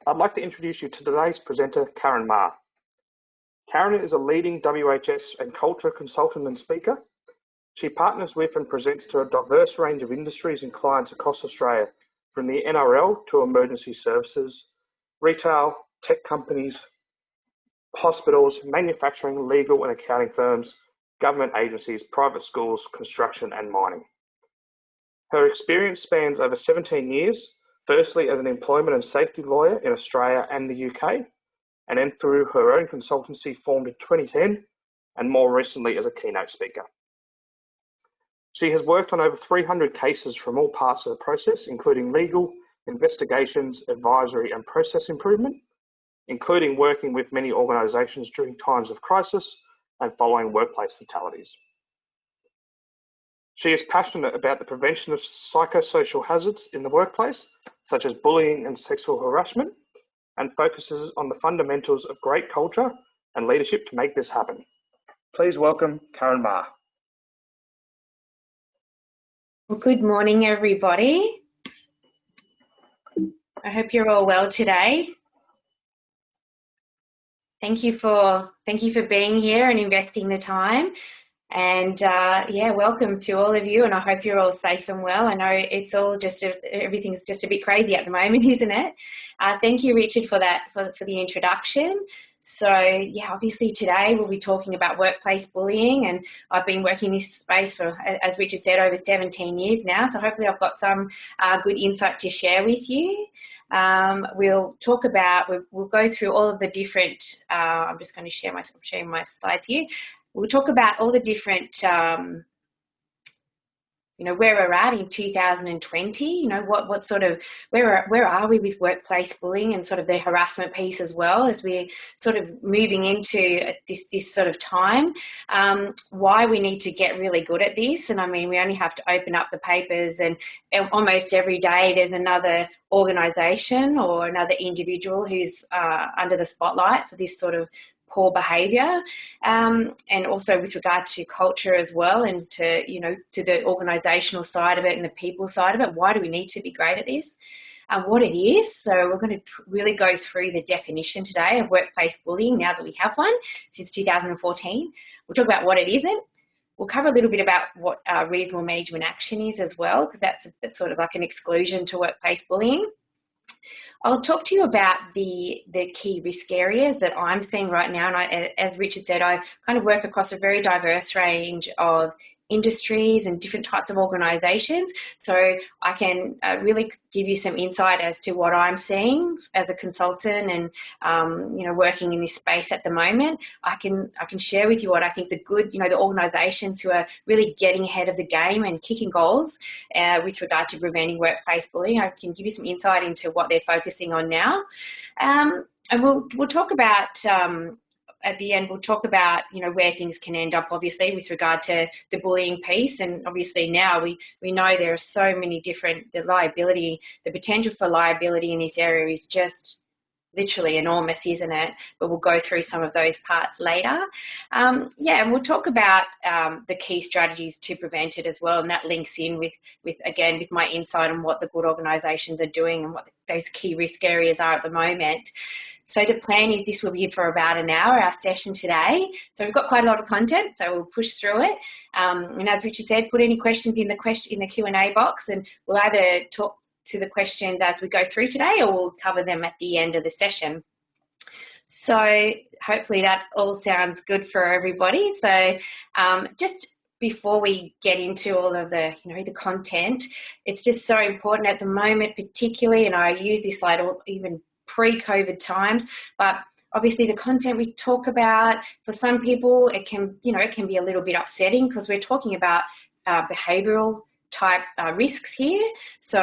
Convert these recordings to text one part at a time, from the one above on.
I'd like to introduce you to today's presenter, Karen Ma. Karen is a leading WHS and culture consultant and speaker. She partners with and presents to a diverse range of industries and clients across Australia, from the NRL to emergency services, retail, tech companies, hospitals, manufacturing, legal and accounting firms, government agencies, private schools, construction and mining. Her experience spans over 17 years, firstly as an employment and safety lawyer in Australia and the UK, and then through her own consultancy formed in 2010, and more recently as a keynote speaker. She has worked on over 300 cases from all parts of the process, including legal, investigations, advisory and process improvement, including working with many organisations during times of crisis and following workplace fatalities. She is passionate about the prevention of psychosocial hazards in the workplace, such as bullying and sexual harassment, and focuses on the fundamentals of great culture and leadership to make this happen. Please welcome Karen Ma. Well, good morning, everybody. I hope you're all well today. Thank you for being here and investing the time. And yeah, welcome to all of you, and I hope you're all safe and well. I know it's all everything's just a bit crazy at the moment, isn't it? Thank you, Richard, for the introduction. So yeah, obviously today we'll be talking about workplace bullying, and I've been working in this space for, as Richard said, over 17 years now. So hopefully I've got some good insight to share with you. We'll talk about, we'll go through all of the different, I'm just going to I'm sharing my slides here. We'll talk about all the different, where we're at in 2020, what sort of, where are we with workplace bullying and sort of the harassment piece as well, as we're sort of moving into this sort of time, why we need to get really good at this. And I mean, we only have to open up the papers and almost every day there's another organisation or another individual who's under the spotlight for this sort of poor behaviour, and also with regard to culture as well, and to the organisational side of it and the people side of it. Why do we need to be great at this? What it is. So we're going to really go through the definition today of workplace bullying now that we have one since 2014. We'll talk about what it isn't. We'll cover a little bit about what reasonable management action is as well, because that's sort of like an exclusion to workplace bullying. I'll talk to you about the key risk areas that I'm seeing right now. And as Richard said, I kind of work across a very diverse range of industries and different types of organisations. So I can really give you some insight as to what I'm seeing as a consultant and, working in this space at the moment. I can share with you what I think the good, the organisations who are really getting ahead of the game and kicking goals with regard to preventing workplace bullying. I can give you some insight into what they're focusing on now. And we'll talk about at the end, we'll talk about, where things can end up, obviously, with regard to the bullying piece. And obviously now we know there are so many different, the potential for liability in this area is just literally enormous, isn't it? But we'll go through some of those parts later. And we'll talk about the key strategies to prevent it as well. And that links in with my insight on what the good organisations are doing and what those key risk areas are at the moment. So the plan is this will be for about an hour, our session today. So we've got quite a lot of content, so we'll push through it. And as Richard said, put any questions in the Q&A box, and we'll either talk to the questions as we go through today, or we'll cover them at the end of the session. So hopefully that all sounds good for everybody. So just before we get into all of the, the content, it's just so important at the moment, particularly, and I use this slide even pre-COVID times, but obviously the content we talk about, for some people, it can be a little bit upsetting because we're talking about behavioural type risks here. So,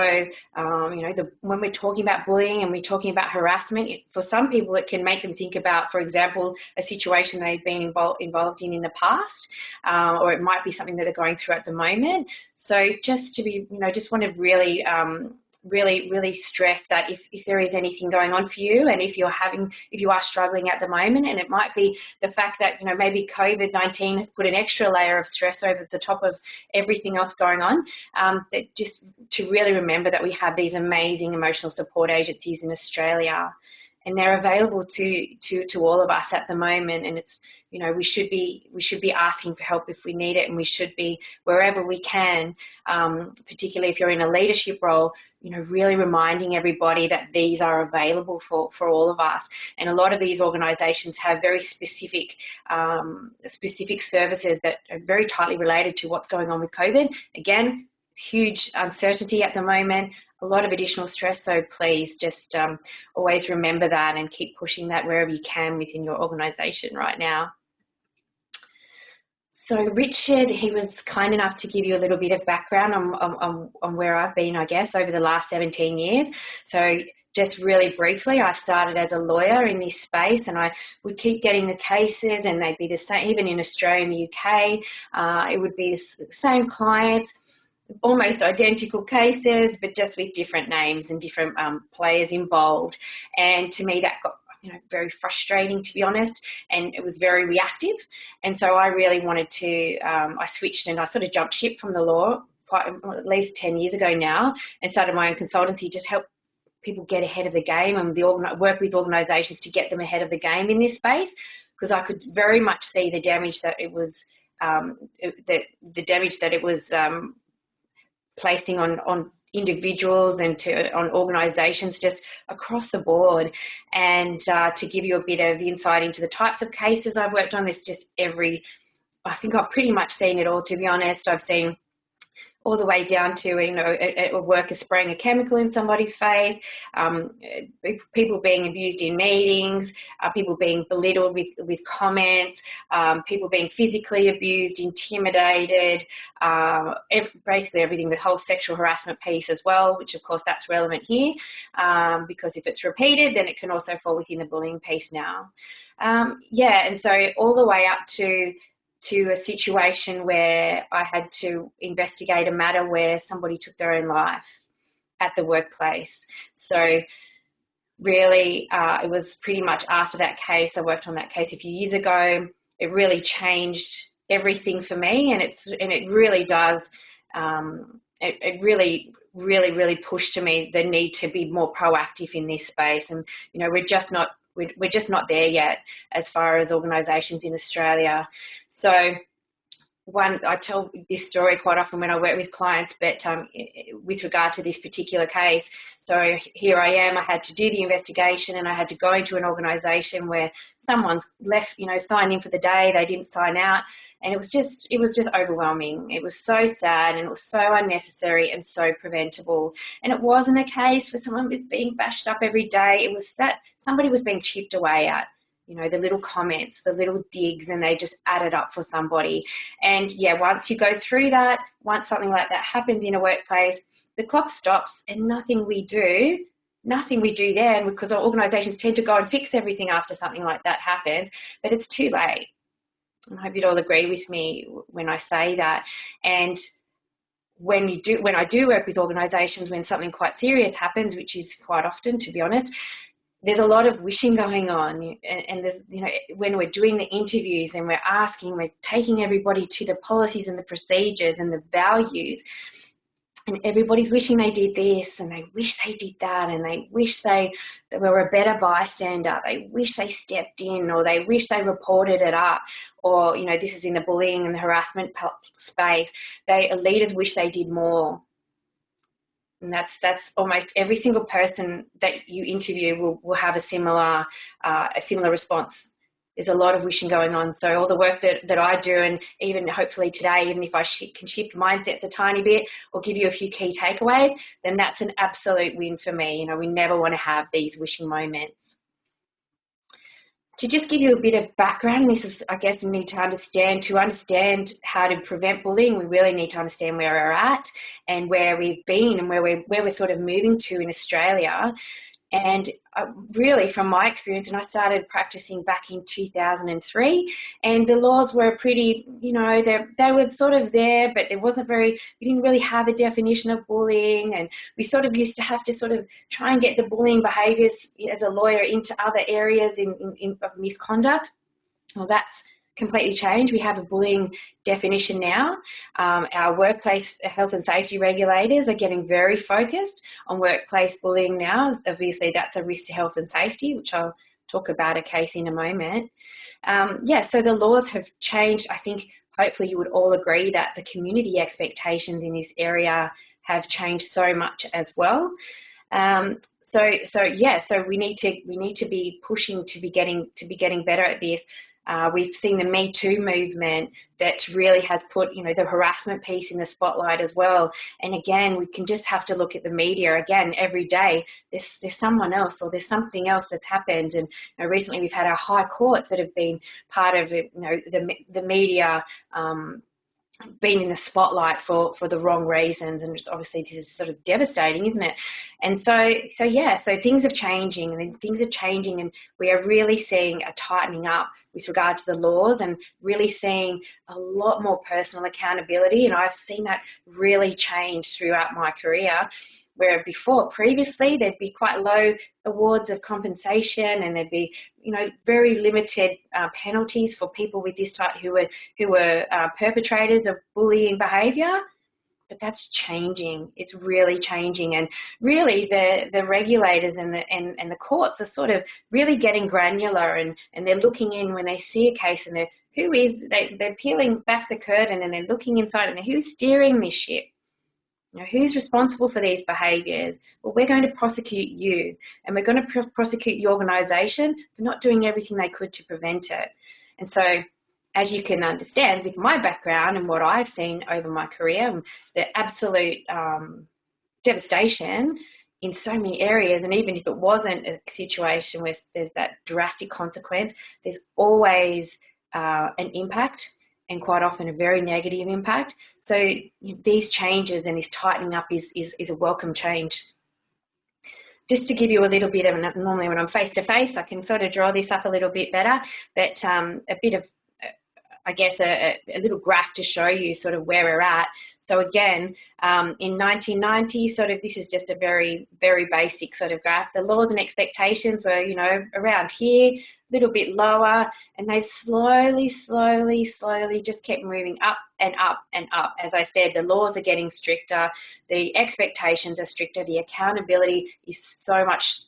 when we're talking about bullying and we're talking about harassment, for some people it can make them think about, for example, a situation they've been involved in the past, or it might be something that they're going through at the moment. So just to be, just want to really really stress that if there is anything going on for you, and if you are struggling at the moment, and it might be the fact that, maybe COVID-19 has put an extra layer of stress over the top of everything else going on, that just to really remember that we have these amazing emotional support agencies in Australia, and they're available to all of us at the moment. And it's, we should be asking for help if we need it, and we should be, wherever we can, particularly if you're in a leadership role, really reminding everybody that these are available for all of us. And a lot of these organisations have very specific services that are very tightly related to what's going on with COVID. Again, huge uncertainty at the moment, a lot of additional stress, so please just always remember that and keep pushing that wherever you can within your organisation right now. So Richard, he was kind enough to give you a little bit of background on where I've been, I guess, over the last 17 years. So just really briefly, I started as a lawyer in this space, and I would keep getting the cases, and they'd be the same, even in Australia and the UK, it would be the same clients, almost identical cases, but just with different names and different players involved. And to me, that got very frustrating, to be honest, and it was very reactive. And so I really wanted to, I switched and I sort of jumped ship from the law at least 10 years ago now, and started my own consultancy, just help people get ahead of the game and work with organisations to get them ahead of the game in this space, because I could very much see the damage that it was, placing on individuals and on organisations just across the board. And to give you a bit of insight into the types of cases I've worked on, there's just I think I've pretty much seen it all, to be honest. I've seen all the way down to, a worker spraying a chemical in somebody's face, people being abused in meetings, people being belittled with comments, people being physically abused, intimidated, basically everything, the whole sexual harassment piece as well, which of course that's relevant here, because if it's repeated, then it can also fall within the bullying piece now. And so all the way up to a situation where I had to investigate a matter where somebody took their own life at the workplace. So really, it was pretty much after that case, I worked on that case a few years ago, it really changed everything for me, and it really does, it really pushed to me the need to be more proactive in this space. And we're just not there yet as far as organisations in Australia. So I tell this story quite often when I work with clients, but with regard to this particular case, so here I am, I had to do the investigation, and I had to go into an organisation where someone's left, signed in for the day, they didn't sign out, and it was just overwhelming. It was so sad, and it was so unnecessary and so preventable. And it wasn't a case where someone was being bashed up every day. It was that somebody was being chipped away at. The little comments, the little digs, and they just added up for somebody. And once you go through that, once something like that happens in a workplace, the clock stops, and nothing we do there, because our organisations tend to go and fix everything after something like that happens, but it's too late. I hope you'd all agree with me when I say that. And when I do work with organisations, when something quite serious happens, which is quite often, to be honest, there's a lot of wishing going on, and there's, when we're doing the interviews and we're taking everybody to the policies and the procedures and the values, and everybody's wishing they did this, and they wish they did that, and they wish they were a better bystander, they wish they stepped in, or they wish they reported it up, or, this is in the bullying and the harassment space, leaders wish they did more. And that's almost every single person that you interview will have a similar response. There's a lot of wishing going on. So all the work that I do, and even hopefully today, even if I can shift mindsets a tiny bit or give you a few key takeaways, then that's an absolute win for me. We never want to have these wishing moments. To just give you a bit of background, this is, I guess, we need to understand how to prevent bullying. We really need to understand where we're at and where we've been and where we're sort of moving to in Australia. And really, from my experience, and I started practicing back in 2003, and the laws were pretty, they were sort of there, but there wasn't we didn't really have a definition of bullying, and we sort of used to have to sort of try and get the bullying behaviours as a lawyer into other areas of misconduct. Well, that's completely changed. We have a bullying definition now. Our workplace health and safety regulators are getting very focused on workplace bullying now. Obviously, that's a risk to health and safety, which I'll talk about a case in a moment. So the laws have changed. I think hopefully you would all agree that the community expectations in this area have changed so much as well. So we need to be pushing to be getting better at this. We've seen the Me Too movement that really has put, the harassment piece in the spotlight as well. And again, we can just have to look at the media again every day. There's someone else or there's something else that's happened. And recently we've had our high courts that have been part of it, the media. Been in the spotlight for the wrong reasons, and obviously this is sort of devastating, isn't it? And so things are changing, and we are really seeing a tightening up with regard to the laws, and really seeing a lot more personal accountability. And I've seen that really change throughout my career, where previously there'd be quite low awards of compensation, and there'd be very limited penalties for people with this type who were perpetrators of bullying behaviour. But that's changing. It's really changing, and really the regulators and the courts are sort of really getting granular, and they're looking in when they see a case, and they're peeling back the curtain, and they're looking inside, and who's steering this ship. Who's responsible for these behaviours? Well, we're going to prosecute you, and we're going to prosecute your organisation for not doing everything they could to prevent it. And so, as you can understand, with my background and what I've seen over my career, the absolute devastation in so many areas, and even if it wasn't a situation where there's that drastic consequence, there's always an impact, and quite often a very negative impact. So these changes and this tightening up is a welcome change. Just to give you a little bit of, normally when I'm face to face, I can sort of draw this up a little bit better, but a bit of, I guess, a little graph to show you sort of where we're at. So again, in 1990, sort of, this is just a very, very basic sort of graph. The laws and expectations were, around here, a little bit lower, and they've slowly just kept moving up and up and up. As I said, the laws are getting stricter, the expectations are stricter, the accountability is so much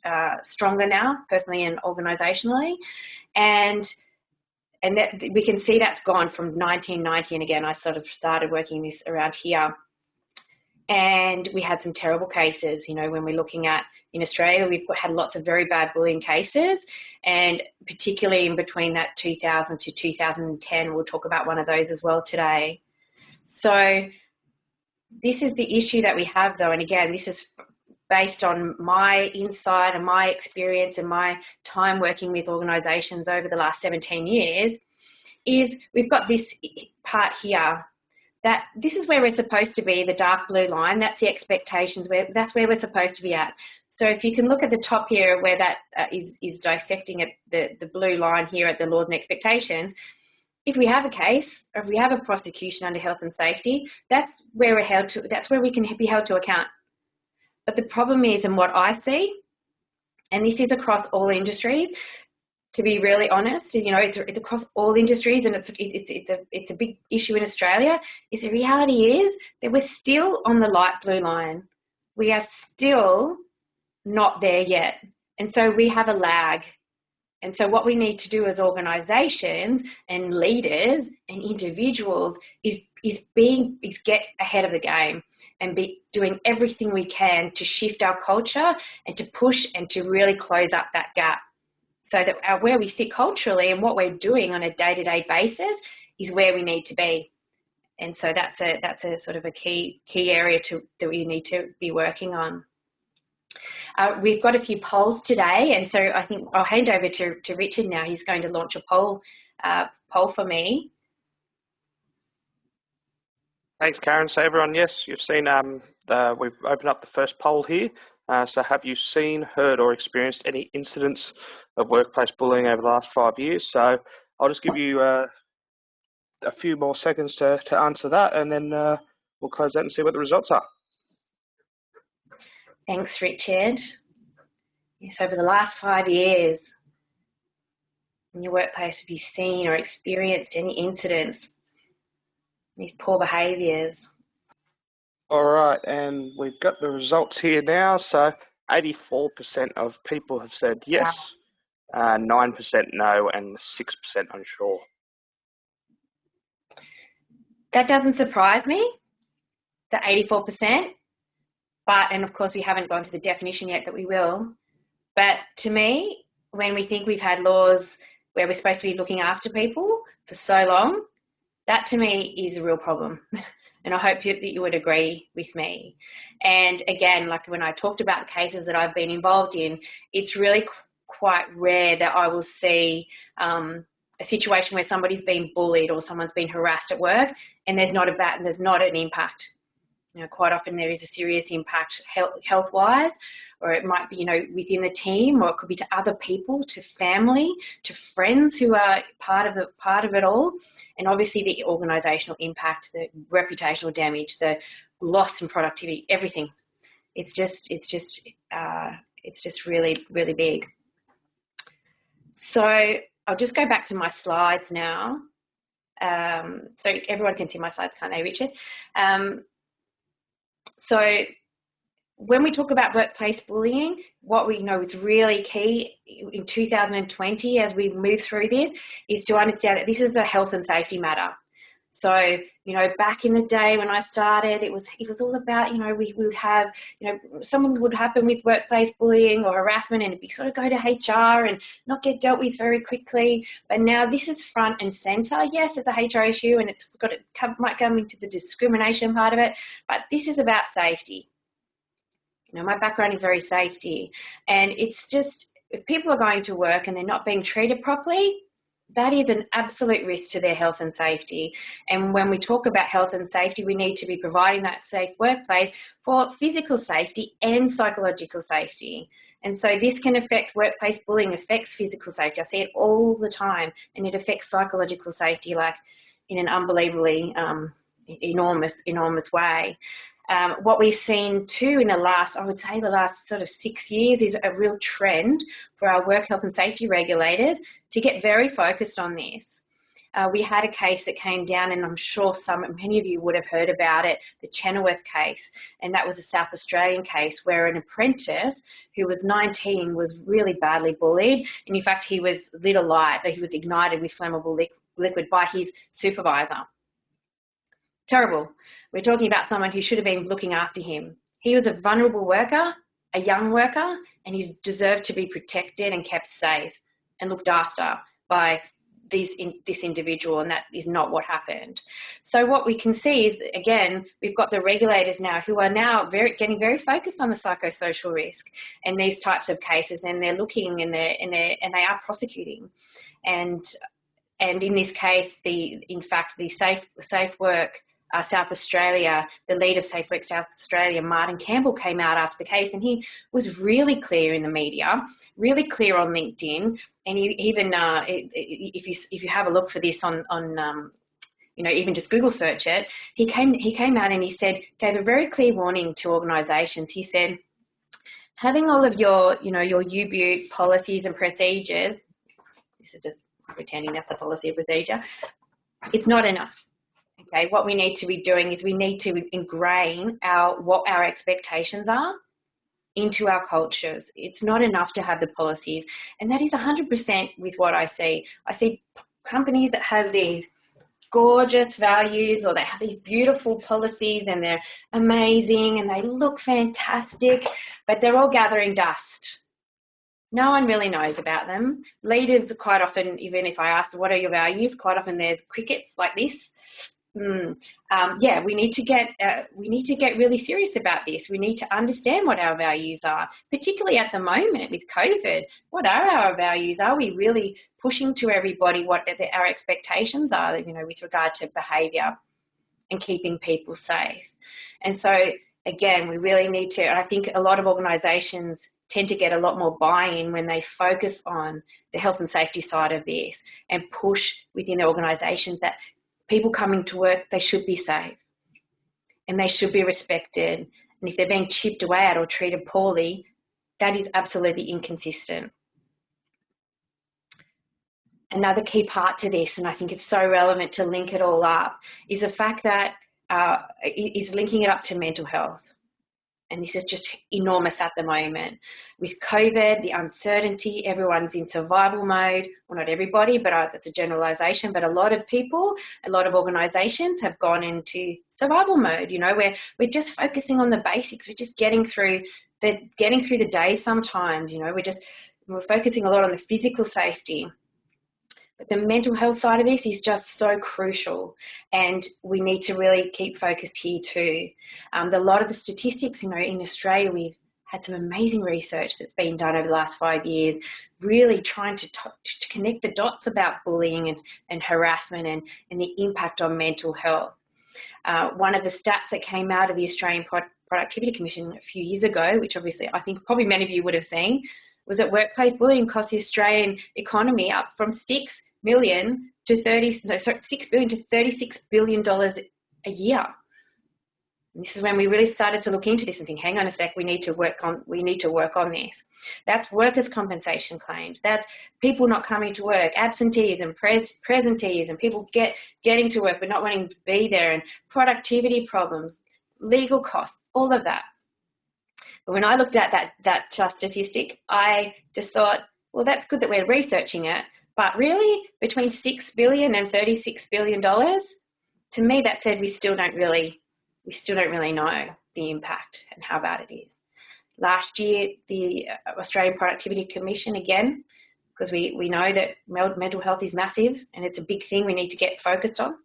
stronger now, personally and organisationally, and that we can see that's gone from 1990, and again, I sort of started working this around here, and we had some terrible cases. When we're looking at, in Australia, we've had lots of very bad bullying cases, and particularly in between that 2000 to 2010, we'll talk about one of those as well today. So this is the issue that we have, though, and again, this is based on my insight and my experience and my time working with organisations over the last 17 years, is we've got this part here, that this is where we're supposed to be, the dark blue line, that's the expectations, that's where we're supposed to be at. So if you can look at the top here where that is dissecting at the blue line here at the laws and expectations, if we have a case, or if we have a prosecution under health and safety, that's where we can be held to account. But the problem is, and what I see, and this is across all industries, to be really honest, it's across all industries, and it's a big issue in Australia, is the reality is that we're still on the light blue line. We are still not there yet. And so we have a lag. And so what we need to do as organisations and leaders and individuals is get ahead of the game and be doing everything we can to shift our culture and to push and to really close up that gap, so that where we sit culturally and what we're doing on a day-to-day basis is where we need to be. And so that's a sort of a key area that we need to be working on. We've got a few polls today, and so I think I'll hand over to Richard now. He's going to launch a poll for me. Thanks, Karen. So everyone, yes, you've seen we've opened up the first poll here. So have you seen, heard, or experienced any incidents of workplace bullying over the last 5 years? So I'll just give you a few more seconds to answer that, and then we'll close out and see what the results are. Thanks, Richard. Yes, over the last 5 years in your workplace, have you seen or experienced any incidents, these poor behaviours? All right, and we've got the results here now. So 84% of people have said yes, 9% no, and 6% unsure. That doesn't surprise me, the 84%, and of course we haven't gone to the definition yet that we will. But to me, when we think we've had laws where we're supposed to be looking after people for so long, that to me is a real problem. And I hope that you would agree with me. And again, like when I talked about the cases that I've been involved in, it's really quite rare that I will see a situation where somebody's been bullied or someone's been harassed at work and there's not an impact. Quite often there is a serious impact health-wise, or it might be, within the team, or it could be to other people, to family, to friends who are part of it all, and obviously the organisational impact, the reputational damage, the loss in productivity, everything. It's just really, really big. So I'll just go back to my slides now. So everyone can see my slides, can't they, Richard? So when we talk about workplace bullying, what we know is really key in 2020 as we move through this is to understand that this is a health and safety matter. So, back in the day when I started, it was all about, we would have, something would happen with workplace bullying or harassment and it'd be sort of go to HR and not get dealt with very quickly. But now this is front and center. Yes, it's a HR issue and might come into the discrimination part of it, but this is about safety. My background is very safety, and it's just, if people are going to work and they're not being treated properly, that is an absolute risk to their health and safety. And when we talk about health and safety, we need to be providing that safe workplace for physical safety and psychological safety. And so this can affect, workplace bullying affects physical safety. I see it all the time, and it affects psychological safety like in an unbelievably enormous way. What we've seen too in the last sort of 6 years is a real trend for our work health and safety regulators to get very focused on this. We had a case that came down, and I'm sure many of you would have heard about it, the Chenoweth case, and that was a South Australian case where an apprentice who was 19 was really badly bullied, and in fact he was lit alight, he was ignited with flammable liquid by his supervisor. Terrible. We're talking about someone who should have been looking after him. He was a vulnerable worker, a young worker, and he deserved to be protected and kept safe and looked after by this individual, and that is not what happened. So what we can see is, again, we've got the regulators now who are now getting very focused on the psychosocial risk and these types of cases, and they're looking and they are prosecuting. And in this case, the Safe Work South Australia, the lead of Safe Work South Australia, Martin Campbell, came out after the case, and he was really clear in the media, really clear on LinkedIn, and he even if you have a look for this on even just Google search it, he came out and he gave a very clear warning to organisations. He said, having all of your UBUT policies and procedures, this is just pretending that's a policy or procedure, it's not enough. Okay, what we need to be doing is we need to ingrain what our expectations are into our cultures. It's not enough to have the policies, and that is 100% with what I see. I see companies that have these gorgeous values, or they have these beautiful policies and they're amazing and they look fantastic, but they're all gathering dust. No one really knows about them. Leaders quite often, even if I ask what are your values, quite often there's crickets like this. We need to get really serious about this. We need to understand what our values are, particularly at the moment with COVID. What are our values? Are we really pushing to everybody what our expectations are, with regard to behaviour and keeping people safe? And so, again, we really need to, and I think a lot of organisations tend to get a lot more buy-in when they focus on the health and safety side of this and push within their organisations that people coming to work, they should be safe and they should be respected. And if they're being chipped away at or treated poorly, that is absolutely inconsistent. Another key part to this, and I think it's so relevant to link it all up, is the fact that is linking it up to mental health. And this is just enormous at the moment. With COVID, the uncertainty, everyone's in survival mode. Well, not everybody, but that's a generalisation. But a lot of people, a lot of organisations have gone into survival mode. You know, where we're just focusing on the basics. We're just getting through the day sometimes. You know, we're focusing a lot on the physical safety. But the mental health side of this is just so crucial, and we need to really keep focused here too. A lot of the statistics, you know, in Australia, we've had some amazing research that's been done over the last 5 years, really trying to connect the dots about bullying and harassment and the impact on mental health. One of the stats that came out of the Australian Productivity Commission a few years ago, which obviously I think probably many of you would have seen, was that workplace bullying cost the Australian economy up from $6 billion to $36 billion a year. And this is when we really started to look into this and think, hang on a sec, we need to work on this. That's workers' compensation claims. That's people not coming to work, absenteeism, presenteeism, people getting to work but not wanting to be there, and productivity problems, legal costs, all of that. But when I looked at that statistic, I just thought, well, that's good that we're researching it, but really between $6 billion and $36 billion, to me that said we still don't really know the impact and how bad it is. Last year, the Australian Productivity Commission, again, because we know that mental health is massive and it's a big thing we need to get focused on,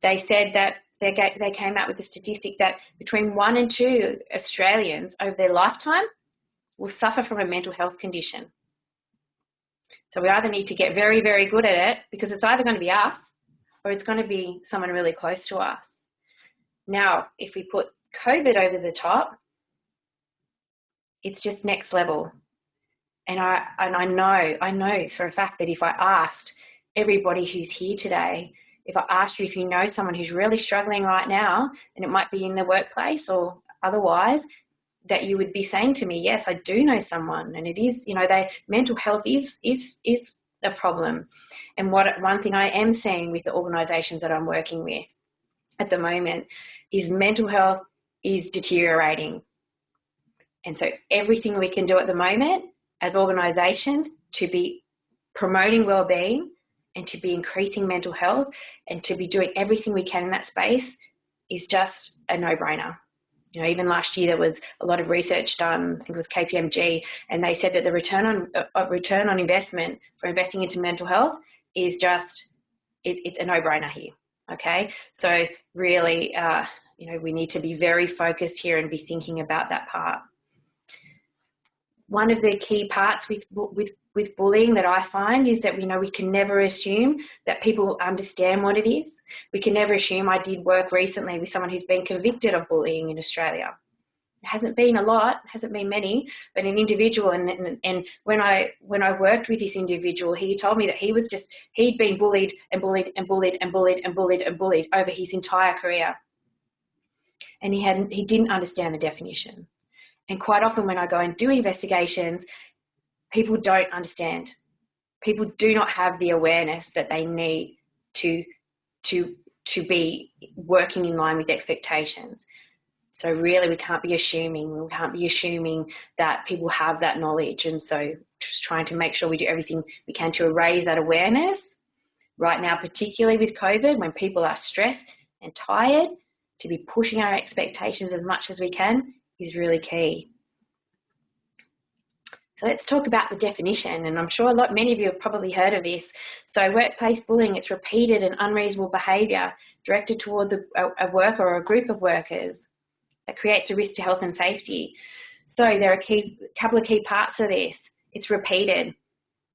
they said that they came out with a statistic that between 1 and 2 Australians over their lifetime will suffer from a mental health condition. So we either need to get very, very good at it, because it's either going to be us or it's going to be someone really close to us. Now, if we put COVID over the top, it's just next level. And I know for a fact that if I asked everybody who's here today, if I asked you if you know someone who's really struggling right now, and it might be in the workplace or otherwise, that you would be saying to me, yes, I do know someone, and it is, you know, mental health is a problem. And one thing I am seeing with the organisations that I'm working with at the moment is mental health is deteriorating. And so everything we can do at the moment as organisations to be promoting wellbeing and to be increasing mental health and to be doing everything we can in that space is just a no-brainer. You know, even last year there was a lot of research done, I think it was KPMG, and they said that the return on investment for investing into mental health is just, it's a no-brainer here, okay? So really, you know, we need to be very focused here and be thinking about that part. One of the key parts with bullying that I find is that, you know, we can never assume that people understand what it is. We can never assume. I did work recently with someone who's been convicted of bullying in Australia. It hasn't been a lot, hasn't been many, but an individual. And when I worked with this individual, he told me that he'd been bullied and bullied and bullied and bullied and bullied and bullied over his entire career. And he didn't understand the definition. And quite often when I go and do investigations, people don't understand. People do not have the awareness that they need to be working in line with expectations. So really we can't be assuming that people have that knowledge. And so just trying to make sure we do everything we can to raise that awareness. Right now, particularly with COVID, when people are stressed and tired, to be pushing our expectations as much as we can is really key. So let's talk about the definition, and I'm sure many of you have probably heard of this. So workplace bullying, it's repeated and unreasonable behaviour directed towards a worker or a group of workers that creates a risk to health and safety. So there are a couple of key parts of this. It's repeated.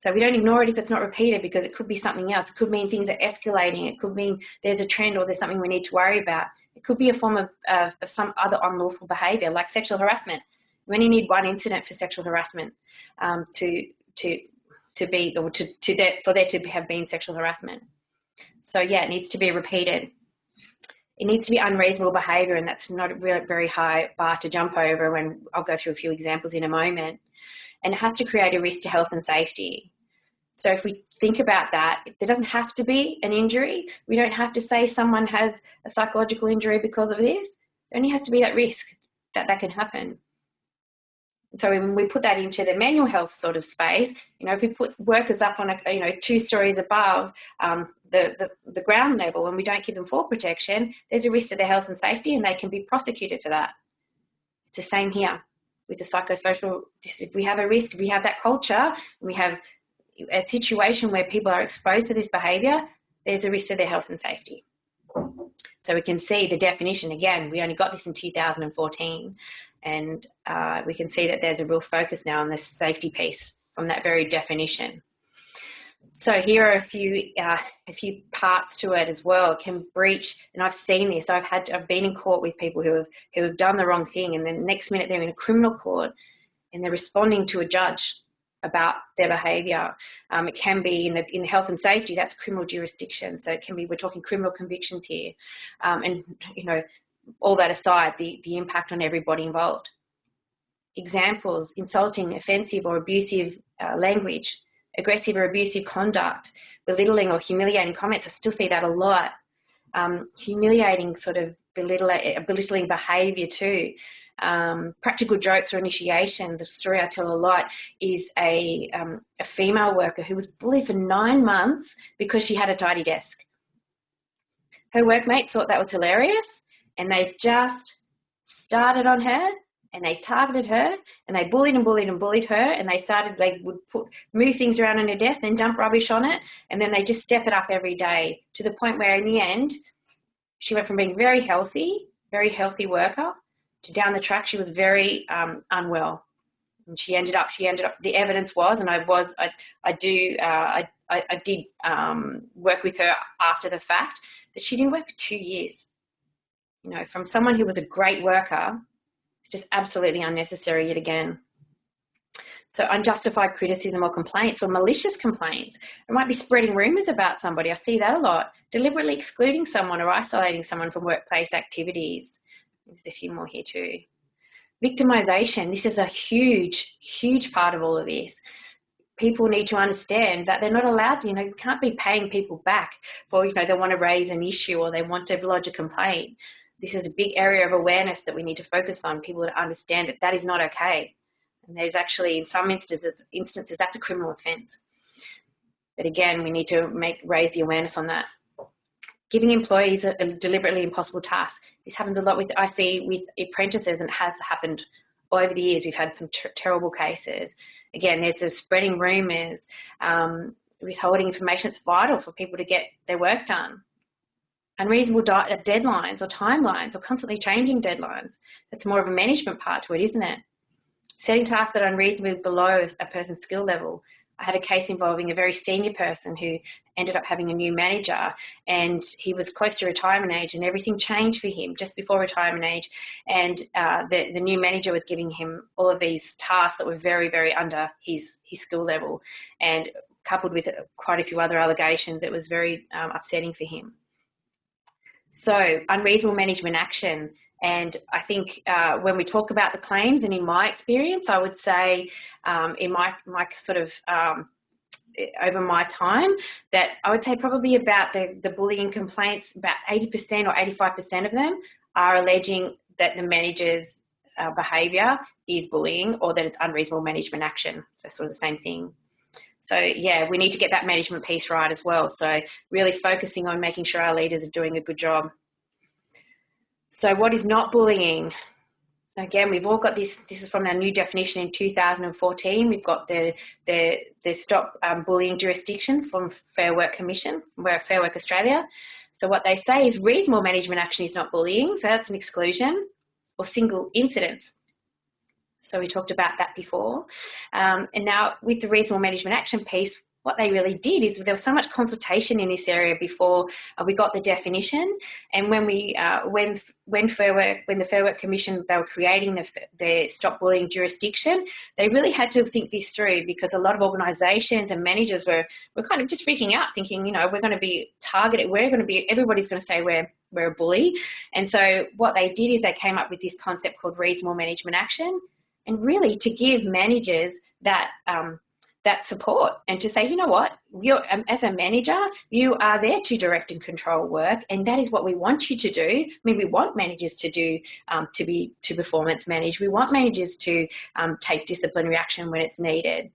So we don't ignore it if it's not repeated, because it could be something else. It could mean things are escalating. It could mean there's a trend or there's something we need to worry about. It could be a form of some other unlawful behaviour, like sexual harassment. You only need one incident for sexual harassment for there to have been sexual harassment. So yeah, it needs to be repeated. It needs to be unreasonable behaviour, and that's not a very high bar to jump over, when I'll go through a few examples in a moment. And it has to create a risk to health and safety. So if we think about that, there doesn't have to be an injury. We don't have to say someone has a psychological injury because of this. There only has to be that risk that can happen. So when we put that into the manual health sort of space, if we put workers up on 2 stories above the ground level and we don't give them fall protection, there's a risk to their health and safety, and they can be prosecuted for that. It's the same here with the psychosocial. If we have a risk, if we have that culture, and we have a situation where people are exposed to this behaviour, there's a risk to their health and safety. So we can see the definition again. We only got this in 2014, and we can see that there's a real focus now on this safety piece from that very definition. So here are a few parts to it as well. It can breach, and I've seen this. I've been in court with people who have done the wrong thing, and then the next minute they're in a criminal court and they're responding to a judge about their behaviour. It can be in health and safety, that's criminal jurisdiction. So it can be, we're talking criminal convictions here. And all that aside, the impact on everybody involved. Examples: insulting, offensive or abusive language, aggressive or abusive conduct, belittling or humiliating comments. I still see that a lot. Humiliating sort of belittling behaviour too. Practical jokes or initiations. A story I tell a lot is a female worker who was bullied for 9 months because she had a tidy desk. Her workmates thought that was hilarious, and they just started on her, and they targeted her, and they bullied and bullied and bullied her, and they would move things around on her desk, then dump rubbish on it, and then they just step it up every day, to the point where in the end she went from being very healthy worker, to down the track she was very unwell, and she ended up. The evidence was, and I did work with her after the fact, that she didn't work for 2 years. From someone who was a great worker, it's just absolutely unnecessary yet again. So unjustified criticism or complaints, or malicious complaints. It might be spreading rumours about somebody. I see that a lot. Deliberately excluding someone or isolating someone from workplace activities. There's a few more here too. Victimisation. This is a huge, huge part of all of this. People need to understand that they're not allowed to, you can't be paying people back for, they want to raise an issue or they want to lodge a complaint. This is a big area of awareness that we need to focus on, people to understand that is not okay. And there's actually, in some instances, that's a criminal offence. But again, we need to raise the awareness on that. Giving employees a deliberately impossible task. This happens a lot I see with apprentices, and it has happened over the years. We've had some terrible cases. Again, there's the spreading rumours, withholding information that's vital for people to get their work done. Unreasonable deadlines or timelines, or constantly changing deadlines. That's more of a management part to it, isn't it? Setting tasks that are unreasonably below a person's skill level. I had a case involving a very senior person who ended up having a new manager, and he was close to retirement age, and everything changed for him just before retirement age. And the new manager was giving him all of these tasks that were very, very under his skill level, and coupled with quite a few other allegations, it was very upsetting for him. So unreasonable management action. And I think when we talk about the claims, and in my experience, I would say in my sort of over my time, that I would say probably about the bullying complaints, about 80% or 85% of them are alleging that the manager's behaviour is bullying, or that it's unreasonable management action. So sort of the same thing. So yeah, we need to get that management piece right as well. So really focusing on making sure our leaders are doing a good job. So what is not bullying? Again, we've all got this. This is from our new definition in 2014. We've got the Stop Bullying jurisdiction from Fair Work Commission, Fair Work Australia. So what they say is reasonable management action is not bullying. So that's an exclusion, or single incidents. So we talked about that before. And now with the reasonable management action piece, what they really did is there was so much consultation in this area before we got the definition. And when the Fair Work Commission, they were creating the Stop Bullying jurisdiction, they really had to think this through, because a lot of organisations and managers were kind of just freaking out, thinking, we're going to be targeted, everybody's going to say we're a bully. And so what they did is they came up with this concept called reasonable management action, and really to give managers that support, and to say, what, you're, as a manager, you are there to direct and control work, and that is what we want you to do. I mean, we want managers to do to performance manage. We want managers to take disciplinary action when it's needed.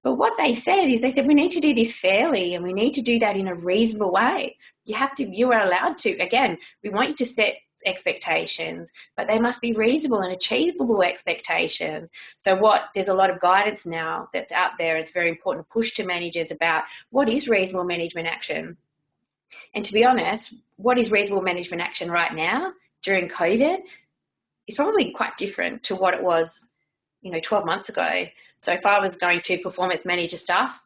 But what they said is, we need to do this fairly, and we need to do that in a reasonable way. You are allowed to, again, we want you to set expectations, but they must be reasonable and achievable expectations. So there's a lot of guidance now that's out there. It's very important to push to managers about what is reasonable management action. And to be honest, what is reasonable management action right now during COVID is probably quite different to what it was 12 months ago. So if I was going to performance manage a staff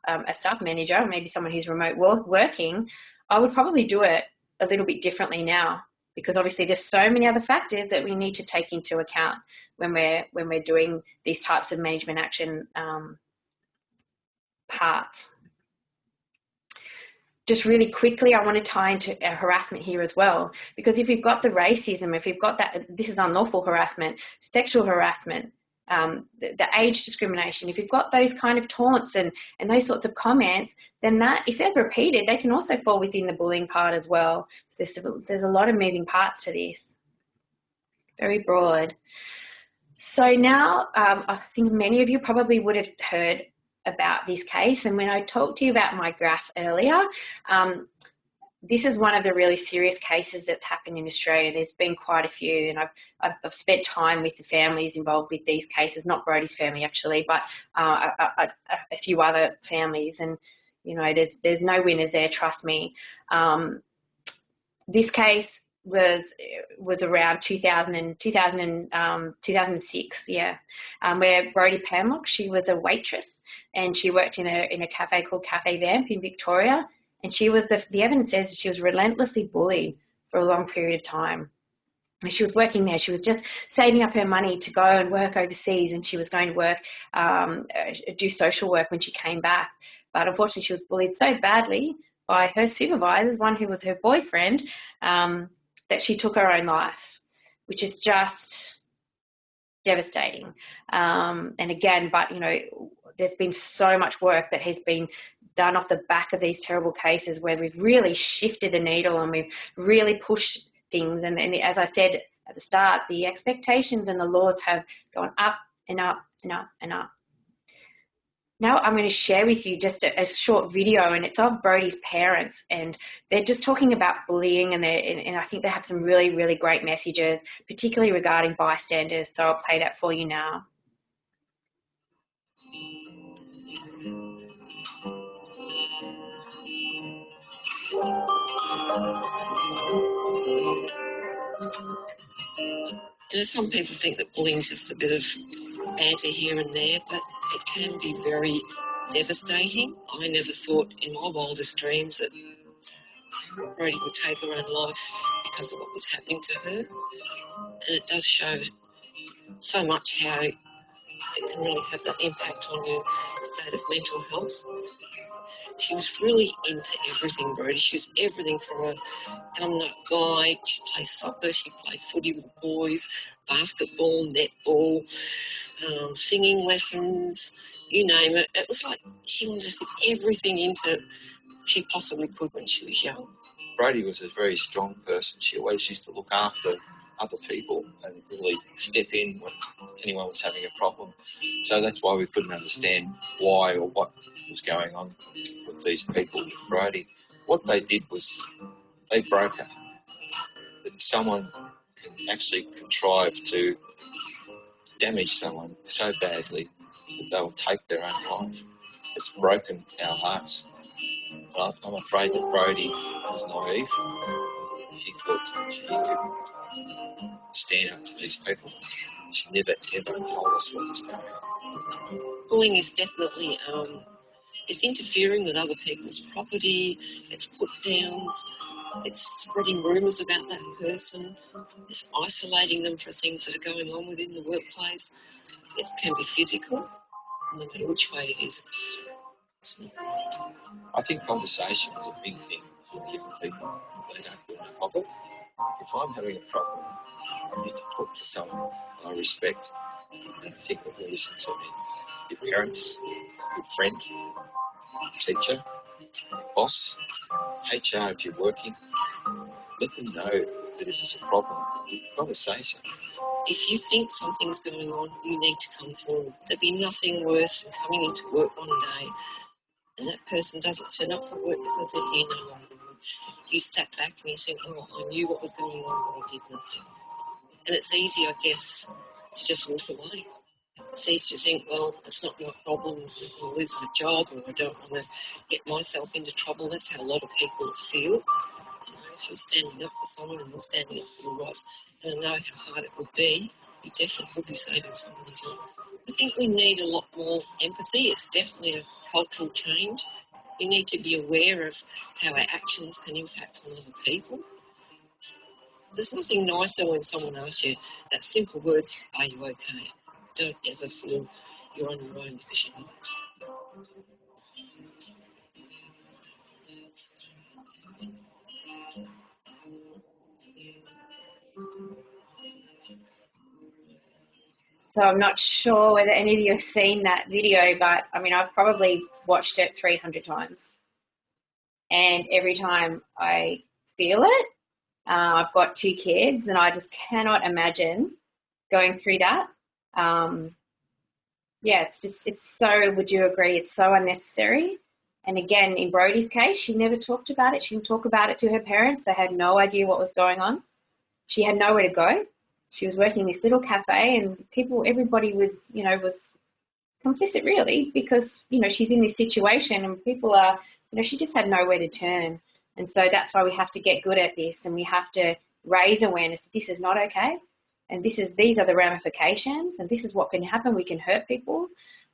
manager, or maybe someone who's remote working, I would probably do it a little bit differently now, because obviously there's so many other factors that we need to take into account when we're doing these types of management action parts. Just really quickly, I want to tie into harassment here as well, because if we've got the racism, if we've got that, this is unlawful harassment, sexual harassment, the age discrimination, if you've got those kind of taunts and those sorts of comments, then that, if they're repeated, they can also fall within the bullying part as well. So there's a lot of moving parts to this, very broad. So now I think many of you probably would have heard about this case, and when I talked to you about my graph earlier, this is one of the really serious cases that's happened in Australia. There's been quite a few, and I've spent time with the families involved with these cases, not Brodie's family actually, but a few other families, and there's no winners there, trust me. This case was around 2006, yeah, where Brodie Pamlock, she was a waitress, and she worked in a cafe called Cafe Vamp in Victoria. And she was, the evidence says she was relentlessly bullied for a long period of time. And she was working there. She was just saving up her money to go and work overseas, and she was going to work, do social work when she came back. But unfortunately, she was bullied so badly by her supervisors, one who was her boyfriend, that she took her own life, which is just devastating. And again, but there's been so much work that has been done off the back of these terrible cases, where we've really shifted the needle and we've really pushed things. And as I said at the start, the expectations and the laws have gone up and up and up and up. Now I'm going to share with you just a short video, and it's of Brodie's parents, and they're just talking about bullying, and I think they have some really, really great messages, particularly regarding bystanders. So I'll play that for you now. Some people think that bullying is just a bit of banter here and there, but it can be very devastating. I never thought in my wildest dreams that Brodie would take her own life because of what was happening to her. And it does show so much how it can really have that impact on your state of mental health. She was really into everything, Brodie. She was everything from a gun-nut guy. She played soccer, she played footy with the boys, basketball, netball, singing lessons, you name it. It was like she wanted to fit everything into she possibly could when she was young. Brodie was a very strong person. She always used to look after other people and really step in when anyone was having a problem. So that's why we couldn't understand why or what was going on with these people with Brodie. What they did was they broke her. That someone can actually contrive to damage someone so badly that they will take their own life. It's broken our hearts. But I'm afraid that Brodie was naive. She thought she could stand up to these people. She never ever told us what was going on. Bullying is definitely It's interfering with other people's property, it's put downs, it's spreading rumours about that person, it's isolating them for things that are going on within the workplace. It can be physical, no matter which way it is, it's not right. I think conversation is a big thing with young people. They don't do enough of it. If I'm having a problem, I need to talk to someone I respect and I think will listen to me. Your parents, a good friend, teacher, your boss, HR if you're working, let them know that if it's a problem, you've got to say something. If you think something's going on, you need to come forward. There'd be nothing worse than coming into work one day and that person doesn't turn up for work because they're here no longer. You sat back and you think, oh, I knew what was going on, but I did nothing. And it's easy, I guess, to just walk away. It's easy to think, well, it's not my problem, I'll lose my job, or I don't want to get myself into trouble. That's how a lot of people feel. You know, if you're standing up for someone and you're standing up for your rights, and I know how hard it would be, you definitely could be saving someone's life. I think we need a lot more empathy. It's definitely a cultural change. We need to be aware of how our actions can impact on other people. There's nothing nicer when someone asks you that simple words, are you okay? Don't ever feel you're on your own because you're not. So I'm not sure whether any of you have seen that video, but I mean, I've probably watched it 300 times. And every time I feel it, I've got 2 kids and I just cannot imagine going through that. Yeah, it's so, would you agree, it's so unnecessary. And again, in Brodie's case, she never talked about it. She didn't talk about it to her parents. They had no idea what was going on. She had nowhere to go. She was working in this little cafe and everybody was, was complicit really because, she's in this situation and people are, she just had nowhere to turn. And so that's why we have to get good at this and we have to raise awareness that this is not okay. And these are the ramifications and this is what can happen. We can hurt people.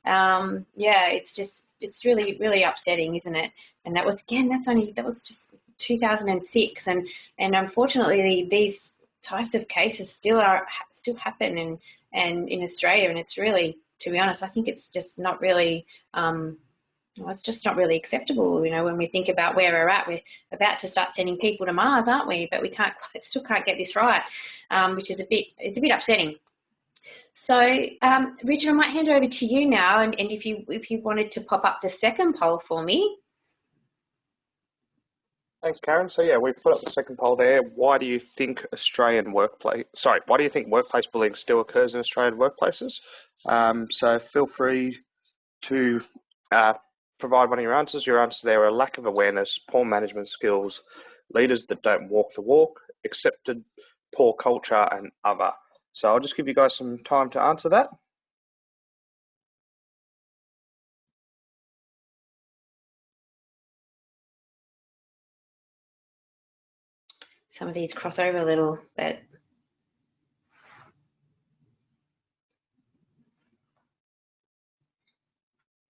Yeah, it's really, really upsetting, isn't it? And that was just 2006. And unfortunately these types of cases still happen and in Australia. And it's really, to be honest, I think it's just not really, it's just not really acceptable. When we think about where we're at, we're about to start sending people to Mars, aren't we? But we still can't get this right, which is a bit upsetting. So, Richard, I might hand over to you now, and if you wanted to pop up the second poll for me. Thanks, Karen. So yeah, we've put up the second poll there. Why do you think workplace bullying still occurs in Australian workplaces? So feel free to provide one of your answers. Your answers there are lack of awareness, poor management skills, leaders that don't walk the walk, accepted, poor culture, and other. So I'll just give you guys some time to answer that. Some of these cross over a little bit.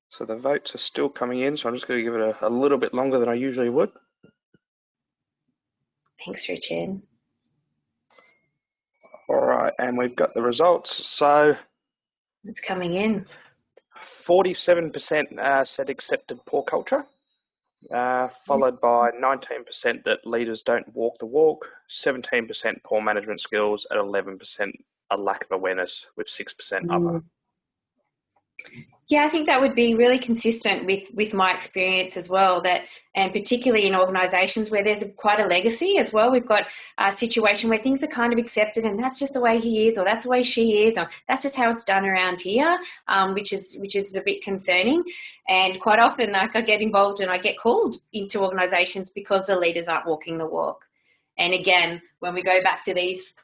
So the votes are still coming in, so I'm just going to give it a little bit longer than I usually would. Thanks, Richard. All right, and we've got the results. So it's coming in. 47% said accepted poor culture, followed by 19% that leaders don't walk the walk, 17% poor management skills, and 11% a lack of awareness, with 6% other. Yeah, I think that would be really consistent with my experience as well, and particularly in organisations where there's quite a legacy as well. We've got a situation where things are kind of accepted and that's just the way he is, or that's the way she is, or that's just how it's done around here, which is a bit concerning. And quite often, like, I get involved and I get called into organisations because the leaders aren't walking the walk. And again, when we go back to these